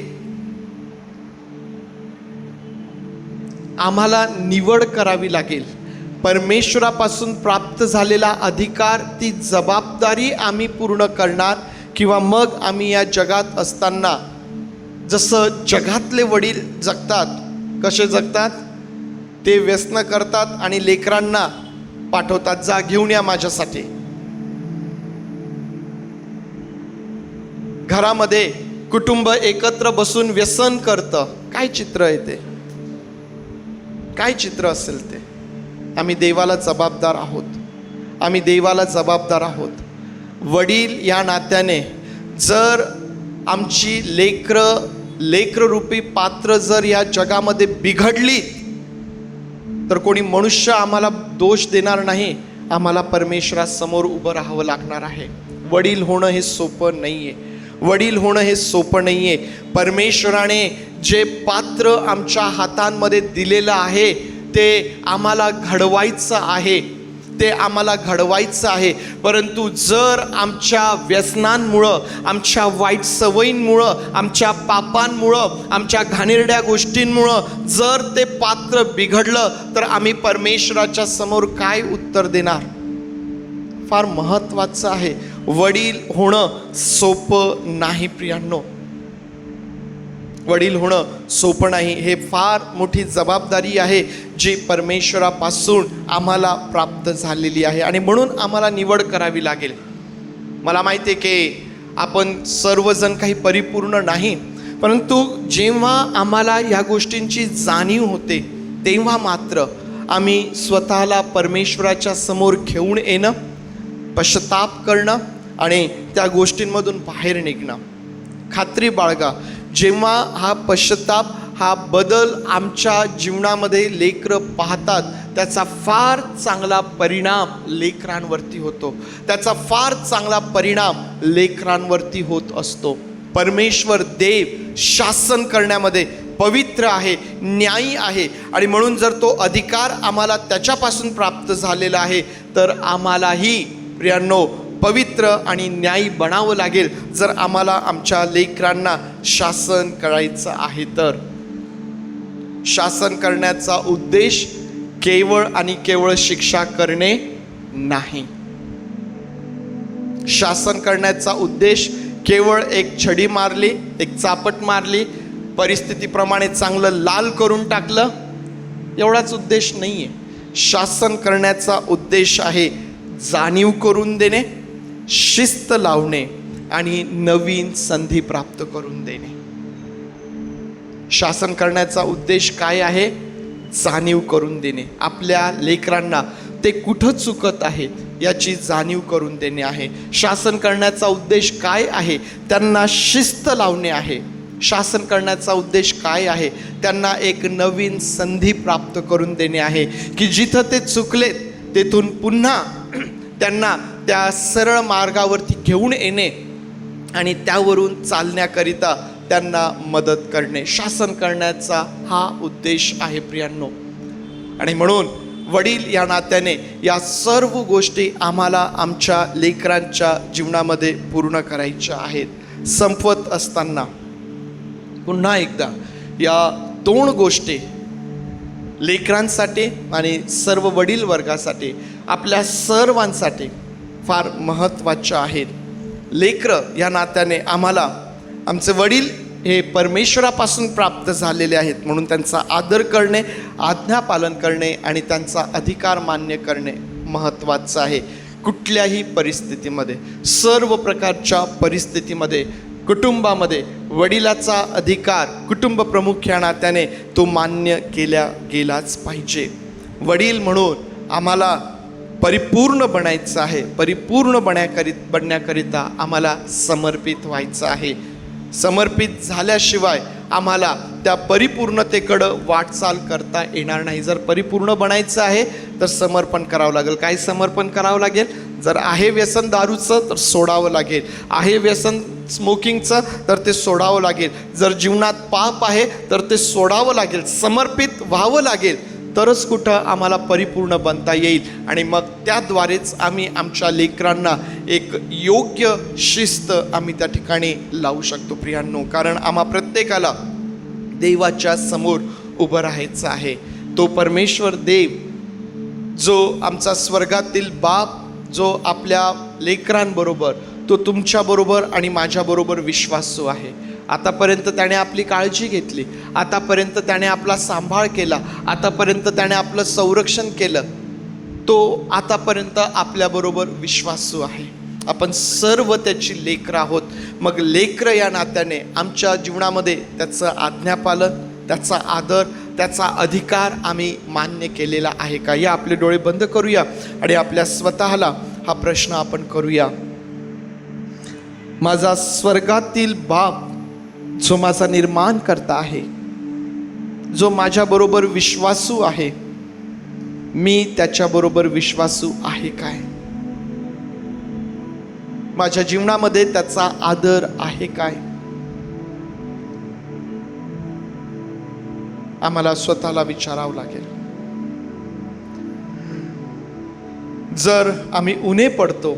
आम्हाला निवड करावी लागेल. परमेश्वरापासून प्राप्त झालेला अधिकार, ती जबाबदारी आम्ही पूर्ण करणार, किंवा मग आम्ही या जगात असताना जसं जगातले वडील जगतात, कसे जगतात? ते व्यसन करतात आणि लेकरांना पाठवतात, जा घेऊन या माझ्यासाठी. घरामध्ये कुटुंब एकत्र बसून व्यसन करतं. काय चित्र आहे ते? काय चित्र असेल ते? आम्ही देवाला जबाबदार आहोत. आम्ही देवाला जबाबदार आहोत. वडील या नात्याने जर आमची लेकररूपी पात्र जर या जगामध्ये बिघडली तर कोणी मनुष्य आम्हाला दोष देणार नाही. आम्हाला परमेश्वरासमोर उभं राहावं लागणार आहे. वडील होणं हे सोपं नाही आहे. वडील होणं हे सोपं नाही आहे. परमेश्वराने जे पात्र आमच्या हातांमध्ये दिलेलं आहे ते आम्हाला घडवायचं आहे, ते आम्हाला घडवायचं आहे. परंतु जर आमच्या व्यसनांमुळं, आमच्या वाईट सवयींमुळं, आमच्या पापांमुळं, आमच्या घाणेरड्या गोष्टींमुळं जर ते पात्र बिघडलं तर आम्ही परमेश्वराच्या समोर काय उत्तर देणार? फार महत्त्वाचं आहे. वडील होणं सोपं नाही प्रियांनो, वडील होणं सोपं नाही. हे फार मोठी जबाबदारी आहे जी परमेश्वरापासून आम्हाला प्राप्त झालेली आहे आणि म्हणून आम्हाला निवड करावी लागेल. मला माहिती आहे की आपण सर्वजण काही परिपूर्ण नाही, परंतु जेव्हा आम्हाला या गोष्टींची जाणीव होते तेव्हा मात्र आम्ही स्वतःला परमेश्वराच्या समोर घेऊन येणं, पश्चाताप करणं आणि त्या गोष्टींमधून बाहेर निघणं. खात्री बाळगा, जेव्हा हा पश्चाताप, हा बदल आमच्या जीवनामध्ये लेकरं पाहतात त्याचा फार चांगला परिणाम लेकरांवरती होतो, त्याचा फार चांगला परिणाम लेकरांवरती होत असतो. परमेश्वर देव शासन करण्यामध्ये पवित्र आहे, न्यायी आहे आणि म्हणून जर तो अधिकार आम्हाला त्याच्यापासून प्राप्त झालेला आहे तर आम्हालाही प्रियांनो पवित्र आणि न्यायी बनावं लागेल जर आम्हाला आमच्या लेकरांना शासन करायचं आहे तर. शासन करण्याचा उद्देश केवळ आणि केवळ शिक्षा करणे नाही. शासन करण्याचा उद्देश केवळ एक छडी मारली, एक चापट मारली, परिस्थितीप्रमाणे चांगलं लाल करून टाकलं, एवढाच उद्देश नाही आहे. शासन करण्याचा उद्देश आहे जाणीव करून देणे, शिस्त लावणे आणि नवीन संधी प्राप्त करून देणे. शासन करण्याचा उद्देश काय आहे? जाणीव करून देणे. आपल्या लेकरांना ते कुठं चुकत आहेत याची जाणीव करून देणे आहे. शासन करण्याचा उद्देश काय आहे? त्यांना शिस्त लावणे आहे. शासन करण्याचा उद्देश काय आहे? त्यांना एक नवीन संधी प्राप्त करून देणे आहे की जिथं ते चुकलेत तेथून पुन्हा त्यांना त्या सरळ मार्गावरती घेऊन येणे आणि त्यावरून चालण्याकरिता त्यांना मदत करणे. शासन करण्याचा हा उद्देश आहे प्रियांनो. आणि म्हणून वडील या नात्याने या सर्व गोष्टी आम्हाला आमच्या लेकरांच्या जीवनामध्ये पूर्ण करायच्या आहेत. संपवत असताना पुन्हा एकदा या दोन गोष्टी लेकरांसाठी आणि सर्व वडील वर्गासाठी, आपल्या सर्वांसाठी फार महत्त्वाच्या आहेत. लेकरं या नात्याने आम्हाला, आमचे वडील हे परमेश्वरापासून प्राप्त झालेले आहेत म्हणून त्यांचा आदर करणे, आज्ञापालन करणे आणि त्यांचा अधिकार मान्य करणे महत्त्वाचं आहे. कुठल्याही परिस्थितीमध्ये, सर्व प्रकारच्या परिस्थितीमध्ये, कुटुंबामध्ये वडिलाचा अधिकार कटुंब प्रमुख या नात्याने तो मान्य केला गेलाच पाहिजे. वडील म्हणून आम्हाला परिपूर्ण बनायचं आहे. परिपूर्ण बनण्याकरिता आम्हाला समर्पित व्हायचं आहे. समर्पित झाल्याशिवाय आम्हाला त्या परिपूर्णतेकडं वाटचाल करता येणार नाही. जर परिपूर्ण बनायचं आहे तर समर्पण करावं लागेल. काय समर्पण करावं लागेल? जर आहे व्यसन दारूचं तर सोडावं लागेल, आहे व्यसन स्मोकिंगचं तर ते सोडावं लागेल, जर जीवनात पाप आहे तर ते सोडावं लागेल, समर्पित व्हावं लागेल, तरच कुठं आम्हाला परिपूर्ण बनता येईल. आणि मग त्याद्वारेच आम्ही आमच्या लेकरांना एक योग्य शिस्त आम्ही त्या ठिकाणी लावू शकतो प्रियांनो. कारण आम्हा प्रत्येकाला देवाच्या समोर उभं राहायचं आहे. तो परमेश्वर देव जो आमचा स्वर्गातील बाप, जो आपल्या लेकरांबरोबर, तो तुमच्याबरोबर आणि माझ्याबरोबर विश्वासू आहे. आतापर्यंत त्याने आपली काळजी घेतली, आतापर्यंत त्याने आपला सांभाळ केला, आतापर्यंत त्याने आपलं संरक्षण केलं. तो आतापर्यंत आपल्याबरोबर विश्वासू आहे. आपण सर्व त्याची लेकरं आहोत. मग लेकरं या नात्याने आमच्या जीवनामध्ये त्याचं आज्ञापालन, त्याचा आदर, त्याचा अधिकार आम्ही मान्य केलेला आहे का? या आपले डोळे बंद करूया आणि आपल्या स्वतःला हा प्रश्न आपण करूया. माझा स्वर्गातील बाप जो माझा निर्माण करता आहे, जो माझ्याबरोबर विश्वासू आहे, मी त्याच्याबरोबर विश्वासू आहे काय? माझ्या जीवनामध्ये त्याचा आदर आहे काय? आम्हाला स्वतःला विचारावं लागेल. जर आम्ही उणे पडतो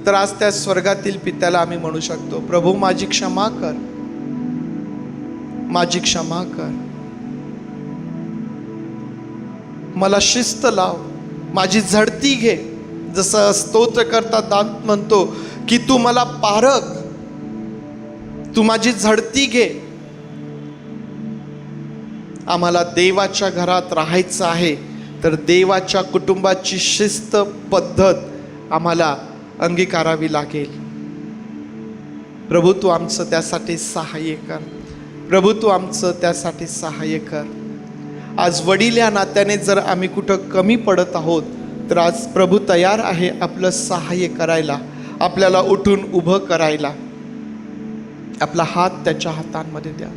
तर आज त्या स्वर्गातील पित्याला आम्ही म्हणू शकतो, प्रभू माझी क्षमा कर, माझी क्षमा कर, मला शिस्त लाव, माझी झडती घे. जसं स्तोत्रकर्ता दाऊद म्हणतो की तू मला पारख, तू माझी झडती घे. आम्हाला देवाच्या घरात राहायचं आहे तर देवाच्या कुटुंबाची शिस्त पद्धत आम्हाला अंगीकारावी लागेल. प्रभू तू आमचं त्यासाठी सहाय्य कर. प्रभू तू आमचं त्यासाठी सहाय्य कर. आज वडील या नात्याने जर आम्ही कुठं कमी पडत आहोत तर आज प्रभू तयार आहे आपलं सहाय्य करायला, आपल्याला उठून उभं करायला. आपला हात त्याच्या हातांमध्ये द्या.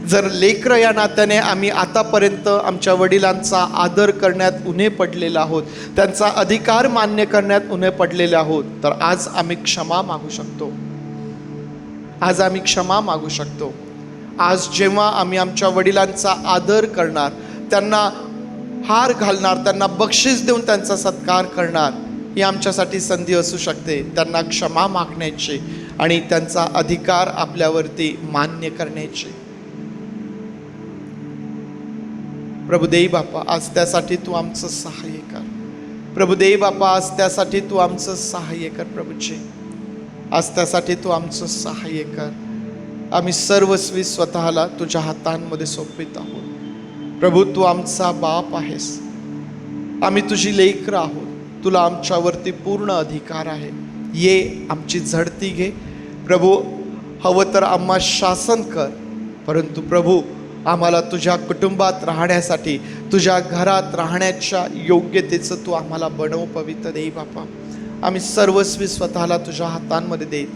जर लेकरं या नात्याने आम्ही आतापर्यंत आमच्या वडिलांचा आदर करण्यात उणे पडलेला आहोत, त्यांचा अधिकार मान्य करण्यात उणे पडलेले आहोत, तर आज आम्ही क्षमा मागू शकतो. आज आम्ही क्षमा मागू शकतो. आज जेव्हा आम्ही आमच्या वडिलांचा आदर करणार, त्यांना हार घालणार, त्यांना बक्षीस देऊन त्यांचा सत्कार करणार, ही आमच्यासाठी संधी असू शकते त्यांना क्षमा मागण्याची आणि त्यांचा अधिकार आपल्यावरती मान्य करण्याची. प्रभुदेव बापा आज त्यासाठी तू आमचं सहाय्य कर. प्रभुदेव बापा आज त्यासाठी तू आमचं सहाय्य कर. प्रभूजी आज त्यासाठी तू आमचं सहाय्य कर. आम्ही सर्वस्वी स्वतःला तुझ्या हातांमध्ये सोपवित आहोत. प्रभू तू आमचा बाप आहेस, आम्ही तुझी लेकरं आहोत, तुला आमच्यावरती पूर्ण अधिकार आहे. ये आमची झडती घे प्रभू. हवं तर आम्हा शासन कर, परंतु प्रभू आम्हाला तुझ्या कुटुंबात राहण्यासाठी, तुझ्या घरात राहण्याच्या योग्यतेचं तू आम्हाला बनव पवित्र देई बापा. आम्ही सर्वस्वी स्वतःला तुझ्या हातांमध्ये देत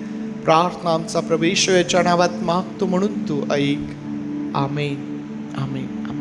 प्रार्थना आमचा प्रभू येशूच्या नावात मागतो म्हणून तू ऐक. आमेन, आमेन, आमेन.